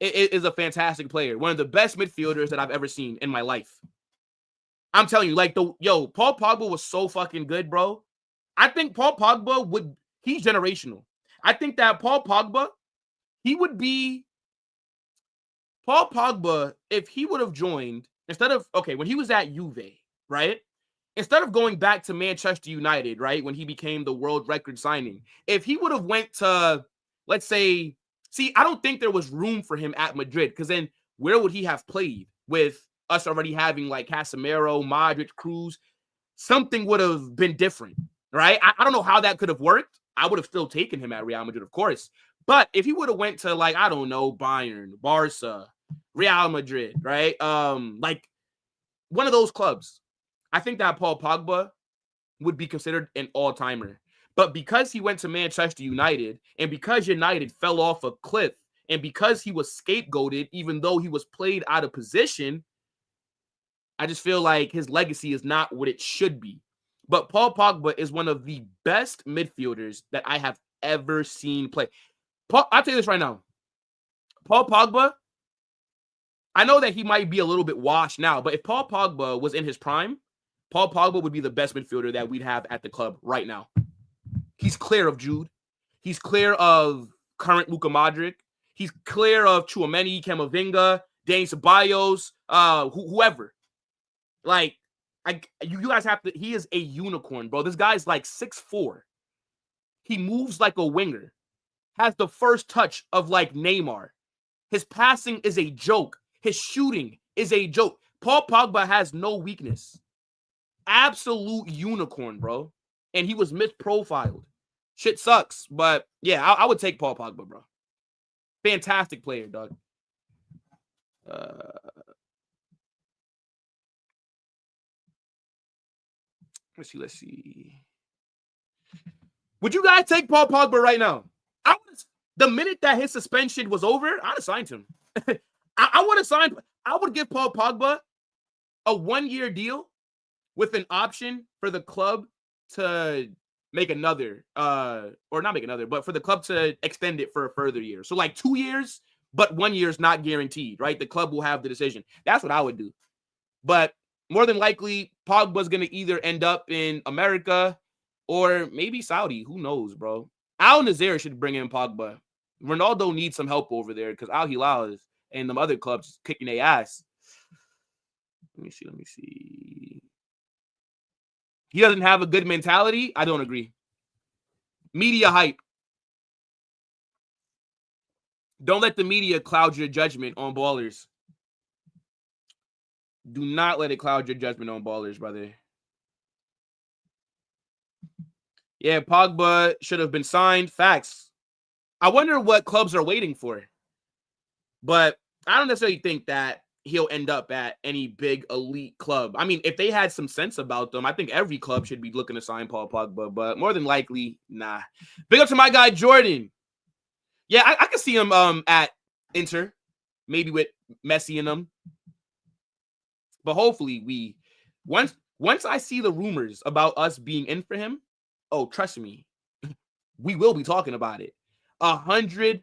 is a fantastic player. One of the best midfielders that I've ever seen in my life. I'm telling you, like, Paul Pogba was so fucking good, bro. I think Paul Pogba he's generational. I think that Paul Pogba, if he would have joined, when he was at Juve, right? Instead of going back to Manchester United, right, when he became the world record signing, if he would have went to, let's say, I don't think there was room for him at Madrid, because then where would he have played with us already having like Casemiro, Modric, Cruz? Something would have been different, right? I don't know how that could have worked. I would have still taken him at Real Madrid, of course. But if he would have went to, like, I don't know, Bayern, Barca, Real Madrid, right? Like one of those clubs, I think that Paul Pogba would be considered an all-timer. But because he went to Manchester United, and because United fell off a cliff, and because he was scapegoated, even though he was played out of position, I just feel like his legacy is not what it should be. But Paul Pogba is one of the best midfielders that I have ever seen play. I'll tell you this right now. Paul Pogba, I know that he might be a little bit washed now, but if Paul Pogba was in his prime, Paul Pogba would be the best midfielder that we'd have at the club right now. He's clear of Jude. He's clear of current Luka Modric. He's clear of Tchouaméni, Camavinga, Dani Ceballos, whoever. Like, you guys have to... He is a unicorn, bro. This guy's like 6'4". He moves like a winger. Has the first touch of like Neymar. His passing is a joke. His shooting is a joke. Paul Pogba has no weakness. Absolute unicorn, bro. And he was misprofiled. Shit sucks. But yeah, I would take Paul Pogba, bro. Fantastic player, dog. Let's see. Would you guys take Paul Pogba right now? The minute that his suspension was over, I'd have signed him. I would give Paul Pogba a 1-year deal with an option for the club to make another, or not make another, but for the club to extend it for a further year. So like 2 years, but 1 year is not guaranteed, right? The club will have the decision. That's what I would do. But more than likely, Pogba's going to either end up in America or maybe Saudi. Who knows, bro? Al Nassr should bring in Pogba. Ronaldo needs some help over there because Al Hilal and them other clubs kicking their ass. Let me see. He doesn't have a good mentality. I don't agree. Media hype. Don't let the media cloud your judgment on ballers. Do not let it cloud your judgment on ballers, brother. Yeah, Pogba should have been signed. Facts. I wonder what clubs are waiting for. But I don't necessarily think that he'll end up at any big elite club. I mean, if they had some sense about them, I think every club should be looking to sign Paul Pogba. But more than likely, nah. Big up to my guy, Jordan. Yeah, I can see him at Inter. Maybe with Messi in them. But hopefully once I see the rumors about us being in for him, oh, trust me, we will be talking about it. 100%.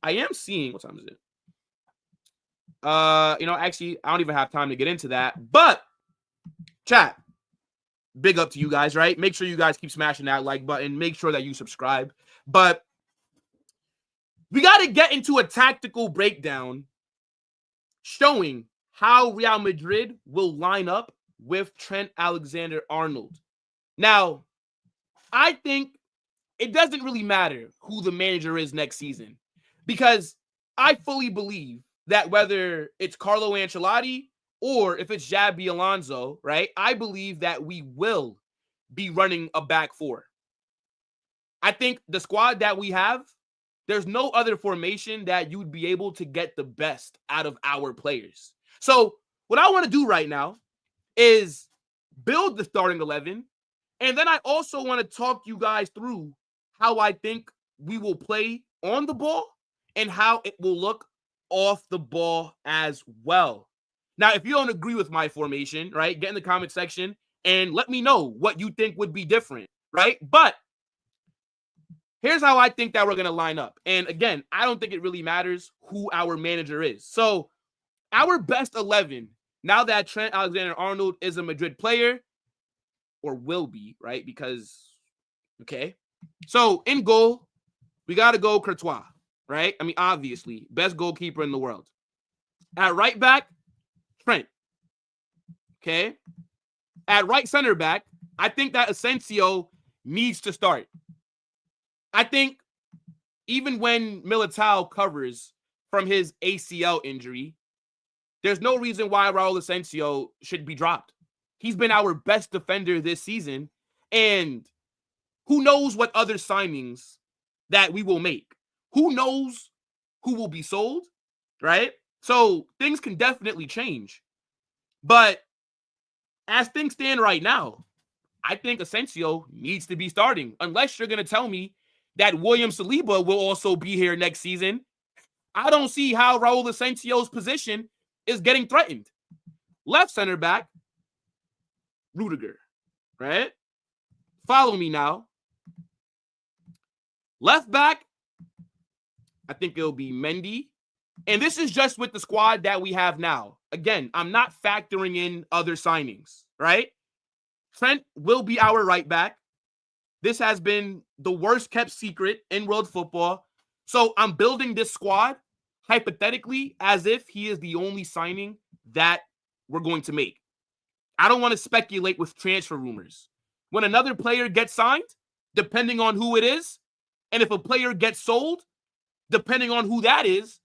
I am seeing, what time is it? Actually, I don't even have time to get into that. But chat, big up to you guys, right? Make sure you guys keep smashing that like button. Make sure that you subscribe. But we got to get into a tactical breakdown showing how Real Madrid will line up with Trent Alexander-Arnold. Now, I think it doesn't really matter who the manager is next season because I fully believe that whether it's Carlo Ancelotti or if it's Xabi Alonso, right, I believe that we will be running a back four. I think the squad that we have there's no other formation that you'd be able to get the best out of our players. So what I want to do right now is build the starting 11. And then I also want to talk you guys through how I think we will play on the ball and how it will look off the ball as well. Now, if you don't agree with my formation, right, get in the comment section and let me know what you think would be different, right? But here's how I think that we're going to line up. And again, I don't think it really matters who our manager is. So our best 11, now that Trent Alexander-Arnold is a Madrid player, or will be, right? Because, okay. So in goal, we got to go Courtois, right? I mean, obviously, best goalkeeper in the world. At right back, Trent. Okay. At right center back, I think that Asensio needs to start. I think even when Militao covers from his ACL injury, there's no reason why Raul Asensio should be dropped. He's been our best defender this season, and who knows what other signings that we will make? Who knows who will be sold, right? So things can definitely change. But as things stand right now, I think Asensio needs to be starting, unless you're going to tell me that William Saliba will also be here next season. I don't see how Raul Asensio's position is getting threatened. Left center back, Rudiger, right? Follow me now. Left back, I think it'll be Mendy. And this is just with the squad that we have now. Again, I'm not factoring in other signings, right? Trent will be our right back. This has been the worst kept secret in world football. So I'm building this squad hypothetically as if he is the only signing that we're going to make. I don't want to speculate with transfer rumors. When another player gets signed, depending on who it is, and if a player gets sold, depending on who that is,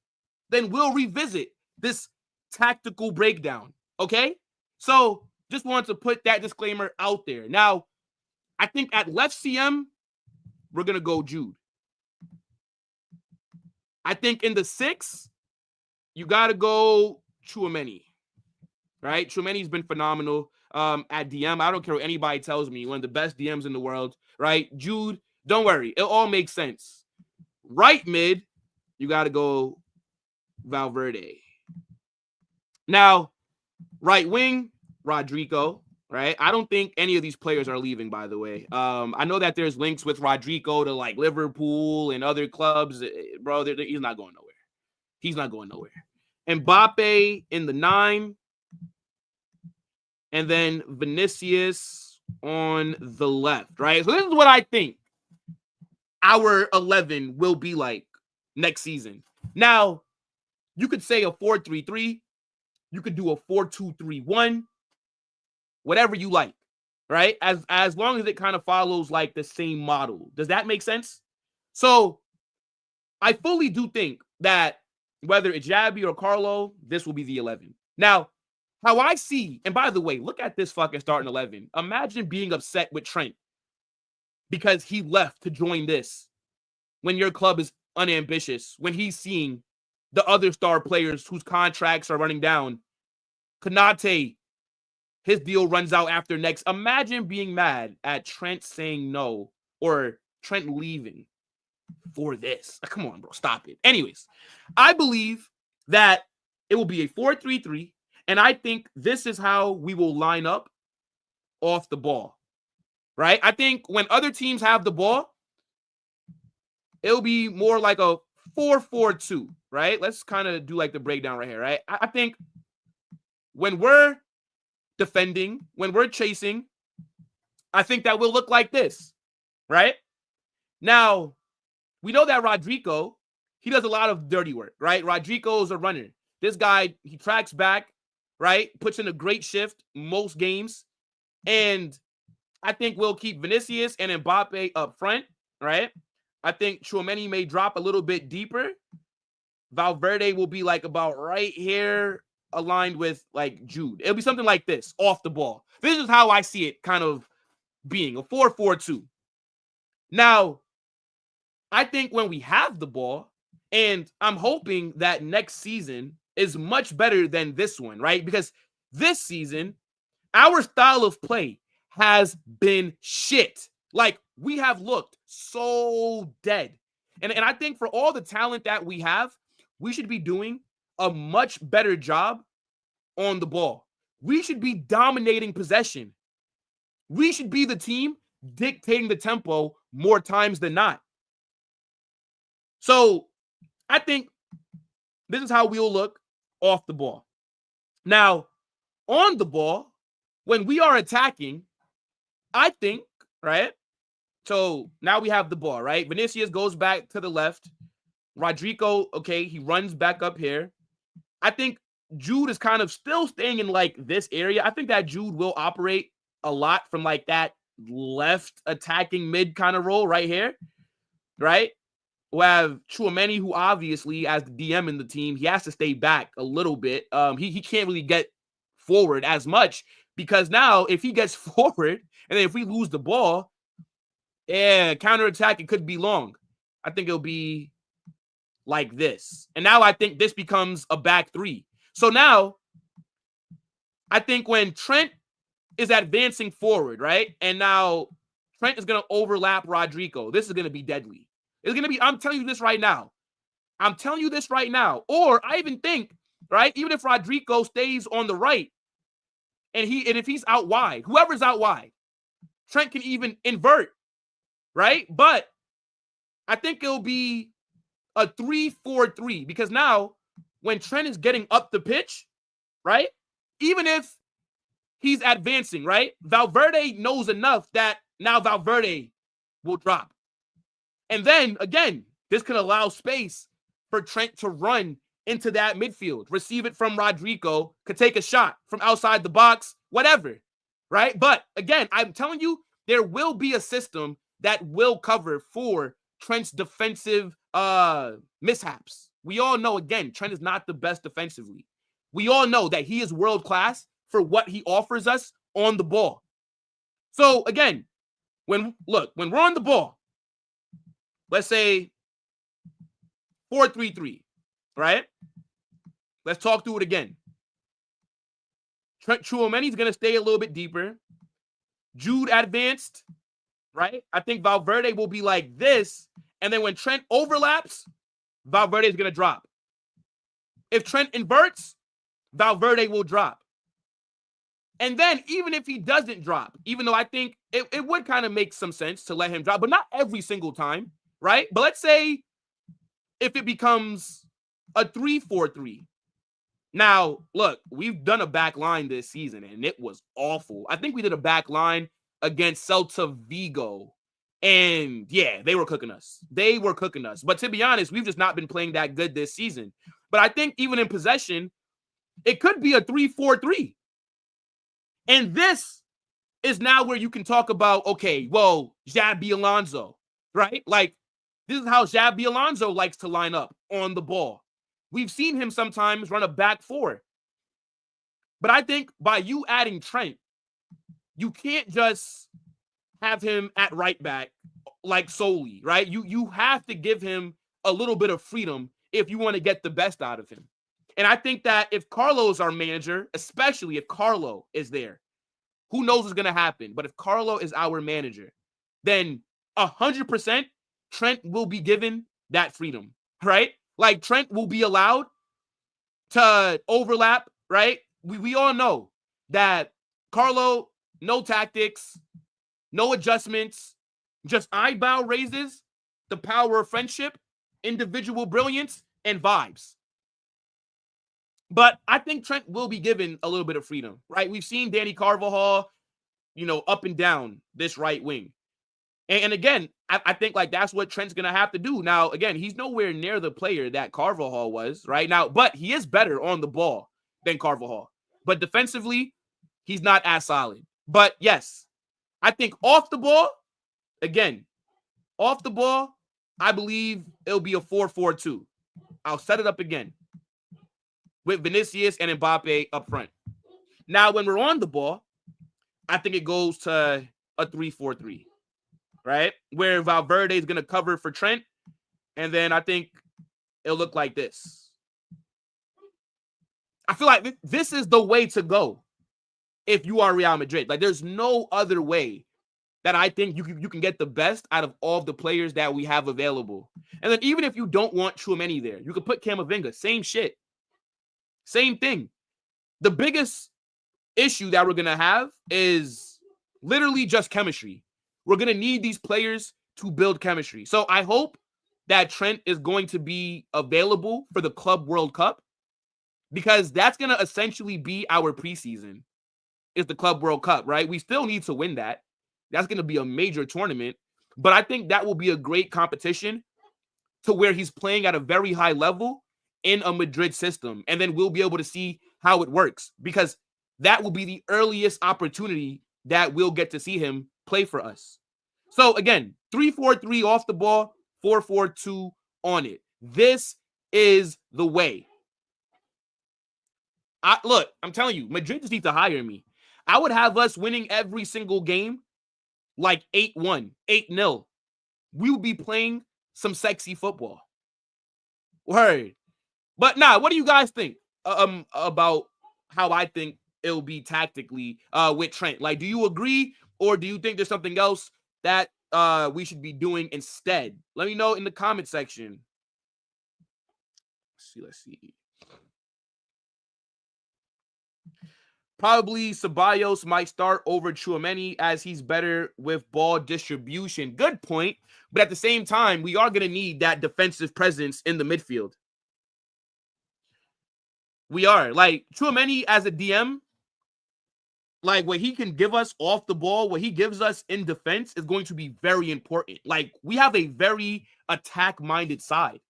then we'll revisit this tactical breakdown, okay? So just wanted to put that disclaimer out there. Now, I think at left CM, we're going to go Jude. I think in the 6, you got to go Tchouaméni, right? Tchouaméni's been phenomenal at DM. I don't care what anybody tells me. One of the best DMs in the world, right? Jude, don't worry. It all makes sense. Right mid, you got to go Valverde. Now, right wing, Rodrygo, right? I don't think any of these players are leaving, by the way. I know that there's links with Rodrygo to like Liverpool and other clubs. Bro, he's not going nowhere. He's not going nowhere. Mbappe in the 9. And then Vinicius on the left, right? So this is what I think our 11 will be like next season. Now, you could say a 4-3-3. You could do a 4-2-3-1. Whatever you like, right? As long as it kind of follows like the same model. Does that make sense? So I fully do think that whether it's Javi or Carlo, this will be the 11. Now, how I see, and by the way, look at this fucking starting 11. Imagine being upset with Trent because he left to join this when your club is unambitious, when he's seeing the other star players whose contracts are running down. Konate, his deal runs out after next. Imagine being mad at Trent saying no or Trent leaving for this. Come on, bro. Stop it. Anyways, I believe that it will be a 4-3-3, and I think this is how we will line up off the ball, right? I think when other teams have the ball, it'll be more like a 4-4-2, right? Let's kind of do like the breakdown right here, right? I think when we're defending, when we're chasing, I think that will look like this, right? Now, we know that Rodrygo, he does a lot of dirty work, right? Rodrygo is a runner. This guy, he tracks back, right? Puts in a great shift most games. And I think we'll keep Vinicius and Mbappe up front, right? I think Tchouaméni may drop a little bit deeper. Valverde will be like about right here, aligned with like Jude. It'll be something like this, off the ball. This is how I see it kind of being, a 4-4-2. Now, I think when we have the ball, and I'm hoping that next season is much better than this one, right? Because this season, our style of play has been shit. Like, we have looked so dead. And I think for all the talent that we have, we should be doing a much better job on the ball. We should be dominating possession. We should be the team dictating the tempo more times than not. So I think this is how we'll look off the ball. Now, on the ball, when we are attacking, I think, right? So now we have the ball, right? Vinicius goes back to the left. Rodrygo, okay, he runs back up here. I think Jude is kind of still staying in like this area. I think that Jude will operate a lot from like that left attacking mid kind of role right here, right? We have Tchouaméni, who obviously, as the DM in the team, he has to stay back a little bit. He can't really get forward as much because now if he gets forward and then if we lose the ball, counterattack, it could be long. I think it'll be like this. And now I think this becomes a back three. So now I think when Trent is advancing forward, right? And now Trent is going to overlap Rodrygo. This is going to be deadly. It's going to be, I'm telling you this right now. I'm telling you this right now. Or I even think, right, even if Rodrygo stays on the right and if he's out wide, whoever's out wide, Trent can even invert, right? But I think it'll be a 3-4-3 because now when Trent is getting up the pitch, right, even if he's advancing, right, Valverde knows enough that now Valverde will drop. And then, again, this can allow space for Trent to run into that midfield, receive it from Rodrygo, could take a shot from outside the box, whatever, right? But, again, I'm telling you, there will be a system that will cover for Trent's defensive mishaps. We all know, again, Trent is not the best defensively. We all know that he is world-class for what he offers us on the ball. So, again, when we're on the ball, let's say 4-3-3, right? Let's talk through it again. Trent Tchouaméni is going to stay a little bit deeper. Jude advanced, right? I think Valverde will be like this. And then when Trent overlaps, Valverde is going to drop. If Trent inverts, Valverde will drop. And then even if he doesn't drop, even though I think it would kind of make some sense to let him drop, but not every single time, right? But let's say if it becomes a 3-4-3. Now, look, we've done a back line this season, and it was awful. I think we did a back line against Celta Vigo. And, yeah, they were cooking us. They were cooking us. But to be honest, we've just not been playing that good this season. But I think even in possession, it could be a 3-4-3. And this is now where you can talk about, okay, well, Xabi Alonso, right? Like, this is how Xabi Alonso likes to line up on the ball. We've seen him sometimes run a back four. But I think by you adding Trent, you can't just have him at right back like solely, right? You have to give him a little bit of freedom if you want to get the best out of him. And I think that if Carlo is our manager, especially if Carlo is there, who knows what's going to happen? But if Carlo is our manager, then 100% Trent will be given that freedom, right? Like Trent will be allowed to overlap, right? We all know that Carlo, no tactics, no adjustments, just eyebrow raises, the power of friendship, individual brilliance, and vibes. But I think Trent will be given a little bit of freedom, right? We've seen Danny Carvajal, up and down this right wing. And again, I think like that's what Trent's going to have to do. Now, again, he's nowhere near the player that Carvajal was right now, but he is better on the ball than Carvajal. But defensively, he's not as solid. But yes, I think off the ball, I believe it'll be a 4-4-2. I'll set it up again with Vinicius and Mbappe up front. Now, when we're on the ball, I think it goes to a 3-4-3, right? Where Valverde is going to cover for Trent, And then I think it'll look like this. I feel like this is the way to go if you are Real Madrid. Like, there's no other way that I think you can get the best out of all of the players that we have available. And then even if you don't want Tchouaméni there, you can put Camavinga. Same shit. Same thing. The biggest issue that we're going to have is literally just chemistry. We're going to need these players to build chemistry. So I hope that Trent is going to be available for the Club World Cup, because that's going to essentially be our preseason, is the Club World Cup, right? We still need to win that. That's going to be a major tournament, but I think that will be a great competition to where he's playing at a very high level in a Madrid system, and then we'll be able to see how it works, because that will be the earliest opportunity that we'll get to see him play for us. So again, 3-4-3 off the ball, 4-4-2 on it. This is the way. Look, I'm telling you, Madrid just needs to hire me. I would have us winning every single game like 8-1, 8-0. We would be playing some sexy football. Word. But nah, what do you guys think about how I think it'll be tactically with Trent? Like, do you agree, or do you think there's something else that we should be doing instead? Let me know in the comment section. Let's see. Probably Ceballos might start over Tchouaméni as he's better with ball distribution. Good point. But at the same time, we are going to need that defensive presence in the midfield. We are. Like, Tchouaméni as a DM, like, what he can give us off the ball, what he gives us in defense is going to be very important. Like, we have a very attack-minded side.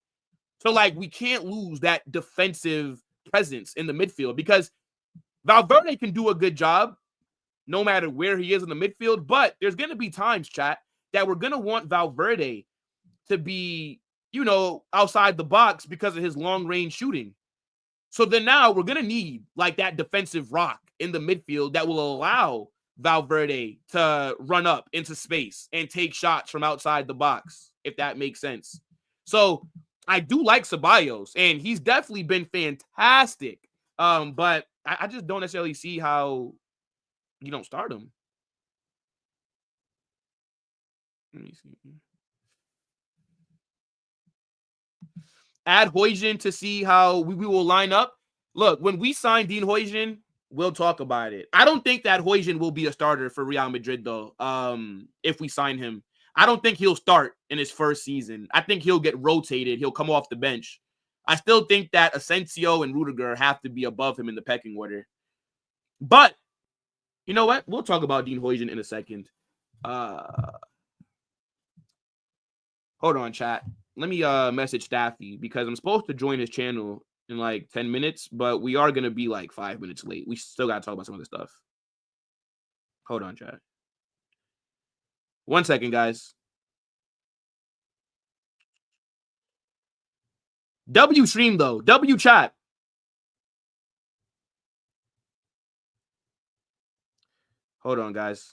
So, like, we can't lose that defensive presence in the midfield, because Valverde can do a good job no matter where he is in the midfield, but there's going to be times, chat, that we're going to want Valverde to be, you know, outside the box because of his long-range shooting. So then now we're going to need, like, that defensive rock in the midfield that will allow Valverde to run up into space and take shots from outside the box, if that makes sense. So I do like Ceballos, and he's definitely been fantastic. But I just don't necessarily see how you don't start him. Let me see. Add Huijsen to see how we will line up. Look, when we sign Dean Huijsen, we'll talk about it. I don't think that Huijsen will be a starter for Real Madrid, though, if we sign him. I don't think he'll start in his first season. I think he'll get rotated. He'll come off the bench. I still think that Asensio and Rudiger have to be above him in the pecking order. But, you know what? We'll talk about Dean Huijsen in a second. Hold on, chat. Let me message Staffy, because I'm supposed to join his channel in like 10 minutes, but we are going to be like 5 minutes late. We still got to talk about some other stuff. Hold on, chat. 1 second, guys. W stream, though. W chat. Hold on, guys.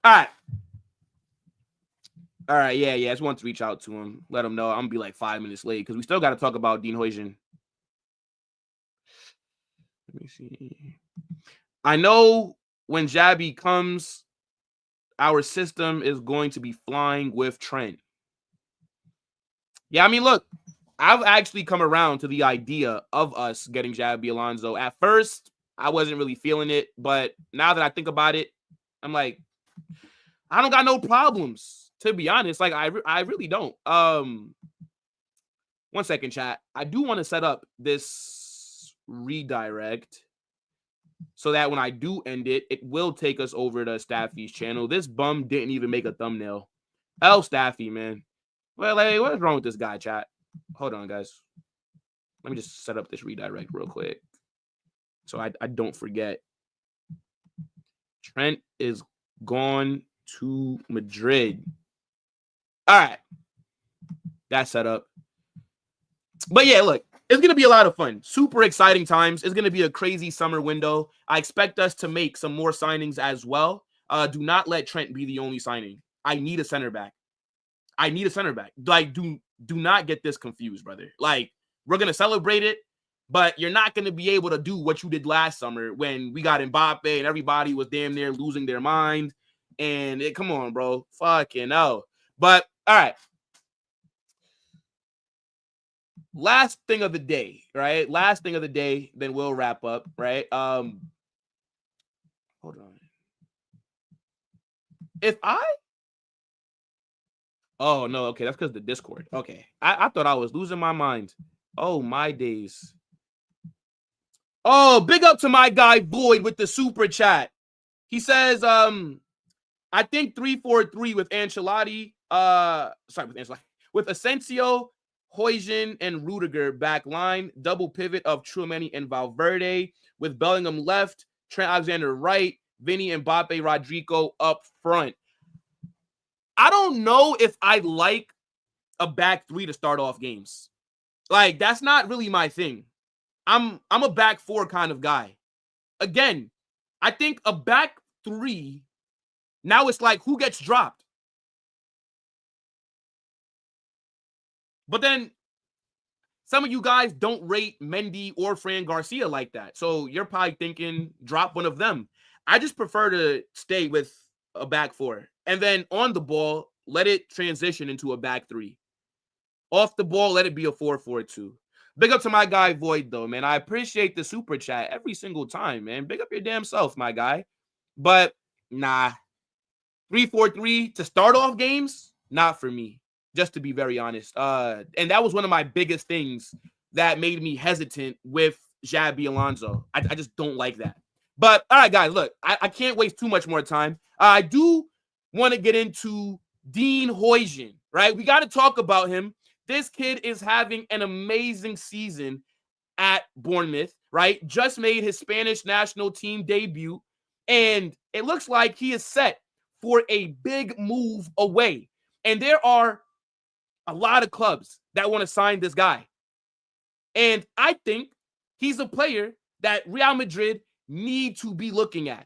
All right. All right, yeah. I just want to reach out to him. Let him know I'm going to be like 5 minutes late, because we still got to talk about Dean Huijsen. Let me see. I know when Xabi comes, our system is going to be flying with Trent. Yeah, I mean, look, I've actually come around to the idea of us getting Xabi Alonso. At first, I wasn't really feeling it, but now that I think about it, I'm like, I don't got no problems, to be honest. Like, I really don't. 1 second, chat. I do want to set up this redirect so that when I do end it, it will take us over to Staffy's channel. This bum didn't even make a thumbnail. L Staffy, man. Well, hey, what's wrong with this guy, chat? Hold on, guys. Let me just set up this redirect real quick so I don't forget. Trent is gone to Madrid. All right. That's set up. But yeah, look, it's going to be a lot of fun. Super exciting times. It's going to be a crazy summer window. I expect us to make some more signings as well. Do not let Trent be the only signing. I need a center back. I need a center back. Like, do not get this confused, brother. Like, we're going to celebrate it, but you're not going to be able to do what you did last summer when we got Mbappe and everybody was damn near losing their mind. And come on, bro. Fucking hell. But, all right. Last thing of the day, right? Last thing of the day, then we'll wrap up, right? Hold on. Oh, no, okay, that's because of the Discord. Okay. I thought I was losing my mind. Oh, my days. Oh, big up to my guy Boyd with the super chat. He says, I think 3-4-3 with Ancelotti. With Asensio, Huijsen, and Rudiger back line. Double pivot of Tchouaméni and Valverde. With Bellingham left, Trent Alexander right, Vinny, Mbappe, Rodrygo up front. I don't know if I like a back three to start off games. Like, that's not really my thing. I'm a back four kind of guy. Again, I think a back three, now it's like who gets dropped. But then some of you guys don't rate Mendy or Fran Garcia like that. So you're probably thinking drop one of them. I just prefer to stay with a back four. And then on the ball, let it transition into a back three. Off the ball, let it be a 4-4-2. Big up to my guy Void, though, man. I appreciate the super chat every single time, man. Big up your damn self, my guy. But, nah. 3-4-3 to start off games, not for me, just to be very honest. And that was one of my biggest things that made me hesitant with Xabi Alonso. I just don't like that. But, all right, guys, look, I can't waste too much more time. I do want to get into Dean Huijsen, right? We got to talk about him. This kid is having an amazing season at Bournemouth, right? Just made his Spanish national team debut, and it looks like he is set for a big move away. And there are a lot of clubs that want to sign this guy. And I think he's a player that Real Madrid need to be looking at.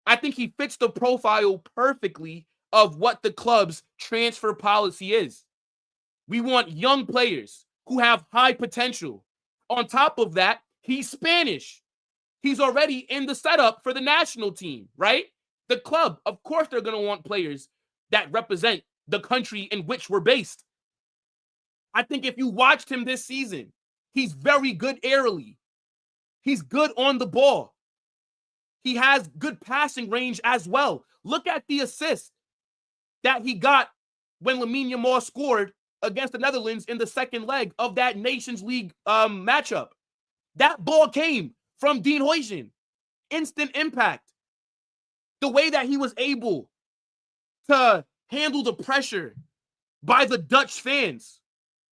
I think he fits the profile perfectly of what the club's transfer policy is. We want young players who have high potential. On top of that, he's Spanish. He's already in the setup for the national team, right? The club, of course, they're going to want players that represent the country in which we're based. I think if you watched him this season, he's very good aerially. He's good on the ball. He has good passing range as well. Look at the assist that he got when Lamine Yamal scored against the Netherlands in the second leg of that Nations League matchup. That ball came from Dean Huijsen. Instant impact. The way that he was able to handle the pressure by the Dutch fans,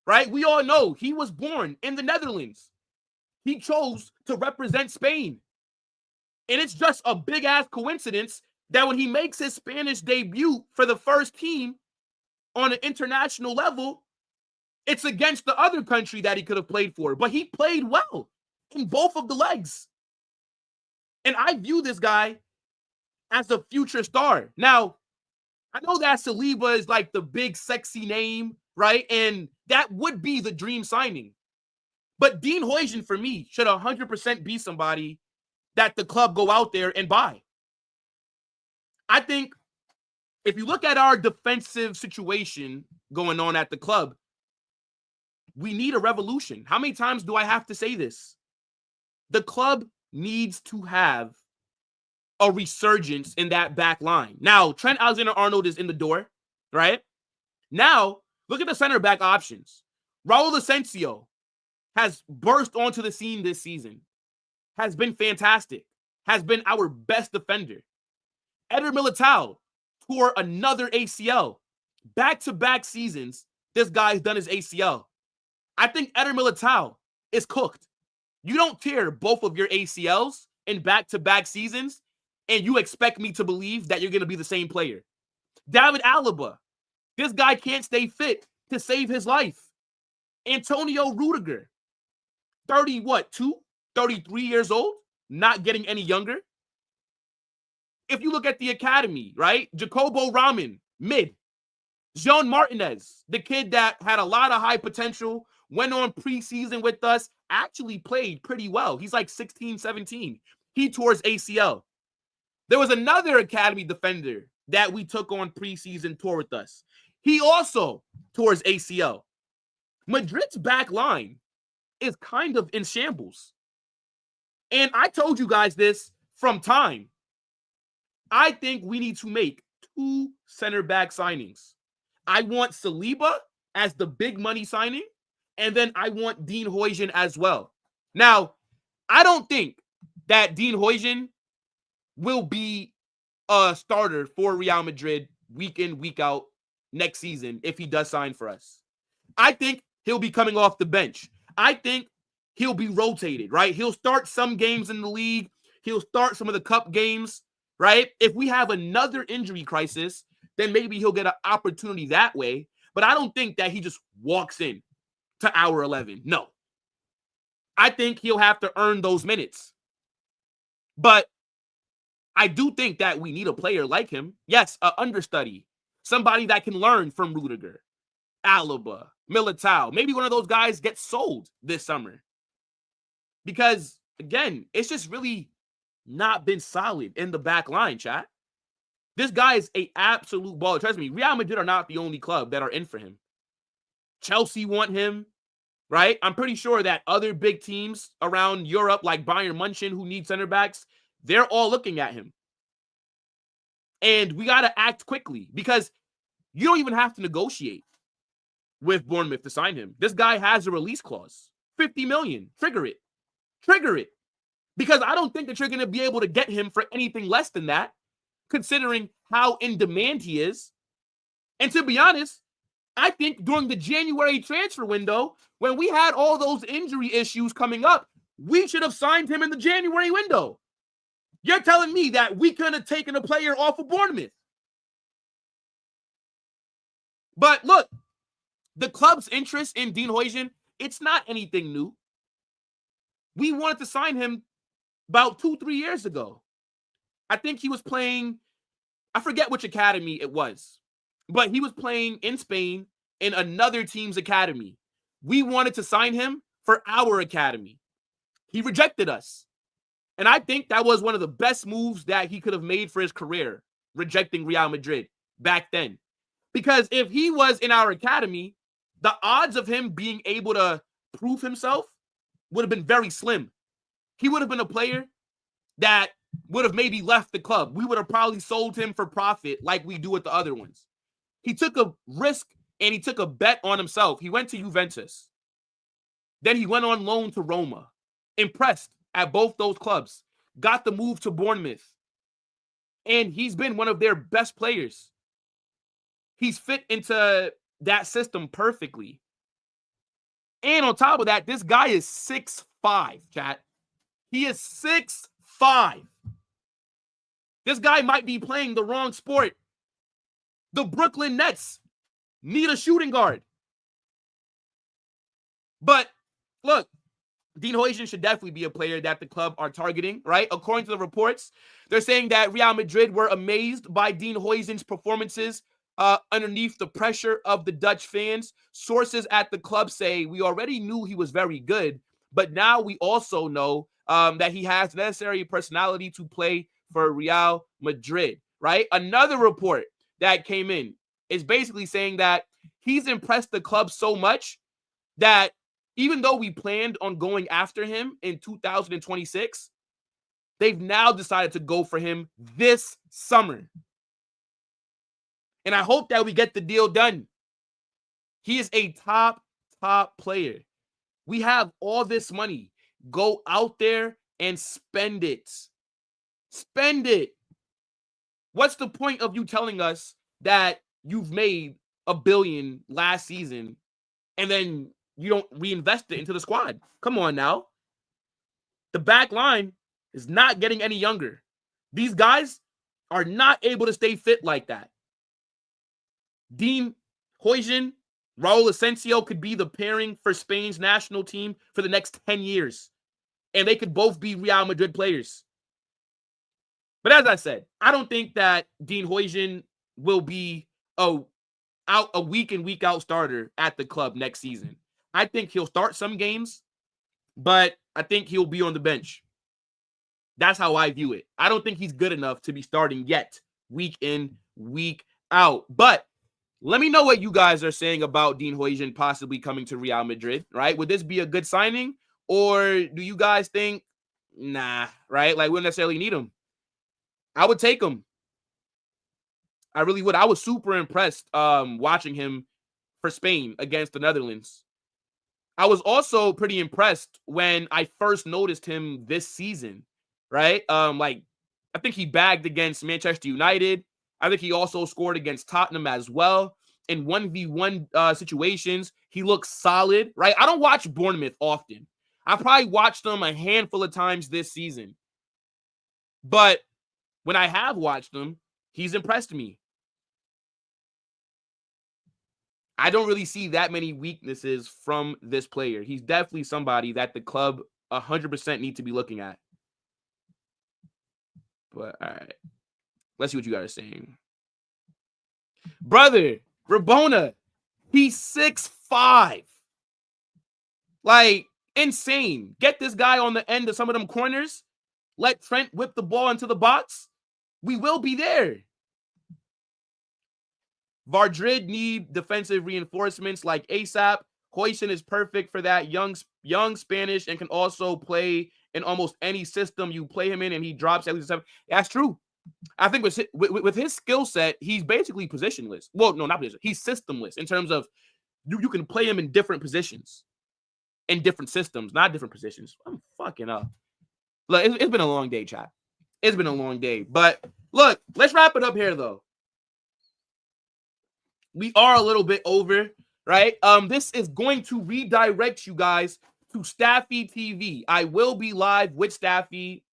right? We all know he was born in the Netherlands. He chose to represent Spain. And it's just a big-ass coincidence that when he makes his Spanish debut for the first team on an international level, it's against the other country that he could have played for. But he played well in both of the legs. And I view this guy as a future star. Now, I know that Saliba is like the big sexy name, right? And that would be the dream signing. But Dean Huijsen, for me, should 100% be somebody that the club go out there and buy. I think if you look at our defensive situation going on at the club, we need a revolution. How many times do I have to say this? The club needs to have a resurgence in that back line. Now, Trent Alexander-Arnold is in the door, right? Now, look at the center back options. Raul Asensio has burst onto the scene this season, has been fantastic, has been our best defender. Eder Militao tore another ACL. Back-to-back seasons, this guy's done his ACL. I think Eder Militao is cooked. You don't tear both of your ACLs in back-to-back seasons, and you expect me to believe that you're going to be the same player. David Alaba, this guy can't stay fit to save his life. Antonio Rudiger, 33 years old, not getting any younger. If you look at the academy, right? Jacobo Raman, mid. Jean Martinez, the kid that had a lot of high potential, went on preseason with us, actually played pretty well. He's like 16, 17. He tore his ACL. There was another academy defender that we took on preseason tour with us. He also tore his ACL. Madrid's back line is kind of in shambles. And I told you guys this from time. I think we need to make 2 center back signings. I want Saliba as the big money signing, and then I want Dean Huijsen as well. Now, I don't think that Dean Huijsen will be a starter for Real Madrid week in, week out next season if he does sign for us. I think he'll be coming off the bench. I think he'll be rotated, right? He'll start some games in the league. He'll start some of the cup games, right? If we have another injury crisis, then maybe he'll get an opportunity that way. But I don't think that he just walks in to hour 11. No. I think he'll have to earn those minutes. But I do think that we need a player like him. Yes, an understudy. Somebody that can learn from Rudiger, Alaba, Militao. Maybe one of those guys gets sold this summer. Because, again, it's just really not been solid in the back line, chat. This guy is an absolute baller. Trust me, Real Madrid are not the only club that are in for him. Chelsea want him, right? I'm pretty sure that other big teams around Europe, like Bayern Munchen, who need center backs, they're all looking at him. And we got to act quickly because you don't even have to negotiate with Bournemouth to sign him. This guy has a release clause. 50 million. Trigger it. Trigger it. Because I don't think that you're going to be able to get him for anything less than that, considering how in demand he is. And to be honest, I think during the January transfer window, when we had all those injury issues coming up, we should have signed him in the January window. You're telling me that we could have taken a player off of Bournemouth. But look, the club's interest in Dean Huijsen, it's not anything new. We wanted to sign him about 2-3 years ago. I think he was playing, I forget which academy it was, but he was playing in Spain in another team's academy. We wanted to sign him for our academy. He rejected us. And I think that was one of the best moves that he could have made for his career, rejecting Real Madrid back then. Because if he was in our academy, the odds of him being able to prove himself would have been very slim. He would have been a player that would have maybe left the club. We would have probably sold him for profit like we do with the other ones. He took a risk and he took a bet on himself. He went to Juventus. Then he went on loan to Roma. Impressed at both those clubs. Got the move to Bournemouth. And he's been one of their best players. He's fit into that system perfectly. And on top of that, this guy is 6'5", chat. He is 6'5". This guy might be playing the wrong sport. The Brooklyn Nets need a shooting guard. But look, Dean Huijsen should definitely be a player that the club are targeting, right? According to the reports, they're saying that Real Madrid were amazed by Dean Huijsen's performances underneath the pressure of the Dutch fans. Sources at the club say, we already knew he was very good, but now we also know that he has the necessary personality to play for Real Madrid, right? Another report that came in is basically saying that he's impressed the club so much that even though we planned on going after him in 2026, they've now decided to go for him this summer. And I hope that we get the deal done. He is a top player. We have all this money. Go out there and spend it. Spend it. What's the point of you telling us that you've made $1 billion last season and then you don't reinvest it into the squad? Come on now. The back line is not getting any younger. These guys are not able to stay fit like that. Dean Huijsen, Raul Asensio could be the pairing for Spain's national team for the next 10 years. And they could both be Real Madrid players. But as I said, I don't think that Dean Huijsen will be a week in, week out starter at the club next season. I think he'll start some games, but I think he'll be on the bench. That's how I view it. I don't think he's good enough to be starting yet, week in, week out. But let me know what you guys are saying about Dean Huijsen possibly coming to Real Madrid, right? Would this be a good signing? Or do you guys think, nah, right? Like, we don't necessarily need him. I would take him. I really would. I was super impressed watching him for Spain against the Netherlands. I was also pretty impressed when I first noticed him this season, right? Like, I think he bagged against Manchester United. I think he also scored against Tottenham as well. In 1v1 situations, he looks solid, right? I don't watch Bournemouth often. I probably watched them a handful of times this season. But when I have watched him, he's impressed me. I don't really see that many weaknesses from this player. He's definitely somebody that the club 100% need to be looking at. But, all right. Let's see what you guys are saying. Brother, Rabona, he's 6'5". Like, insane. Get this guy on the end of some of them corners. Let Trent whip the ball into the box. We will be there. Madrid need defensive reinforcements like ASAP. Huijsen is perfect for that. Young Spanish and can also play in almost any system you play him in, and he drops at least 7. That's true. I think with his skill set, he's basically positionless. Well, no, not position. He's systemless in terms of you can play him in different positions, in different systems, not different positions. I'm fucking up. Look, it's been a long day, chat. It's been a long day. But look, let's wrap it up here, though. We are a little bit over, right? This is going to redirect you guys to Staffy TV. I will be live with Staffy,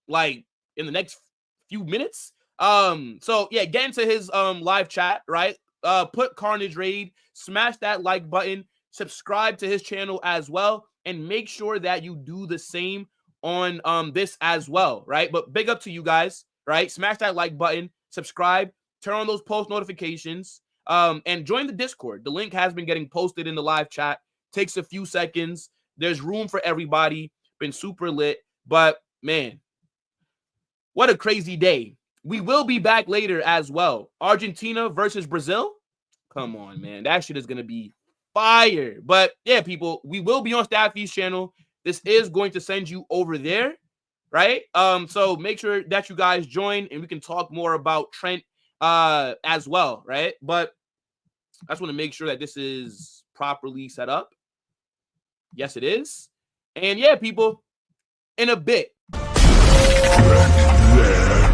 like, in the next few minutes. So yeah, get into his live chat, right? Put Carnage Raid, smash that like button, subscribe to his channel as well, and make sure that you do the same on this as well, right? But big up to you guys, right? Smash that like button, subscribe, turn on those post notifications, and join the Discord. The link has been getting posted in the live chat. Takes a few seconds. There's room for everybody. Been super lit, but man, what a crazy day. We will be back later as well. Argentina versus Brazil. Come on, man. That shit is going to be fire. But yeah, people, we will be on Staffy's channel. This is going to send you over there, right? So make sure that you guys join and we can talk more about Trent as well, right? But I just want to make sure that this is properly set up. Yes, it is. And yeah, people, in a bit. Trent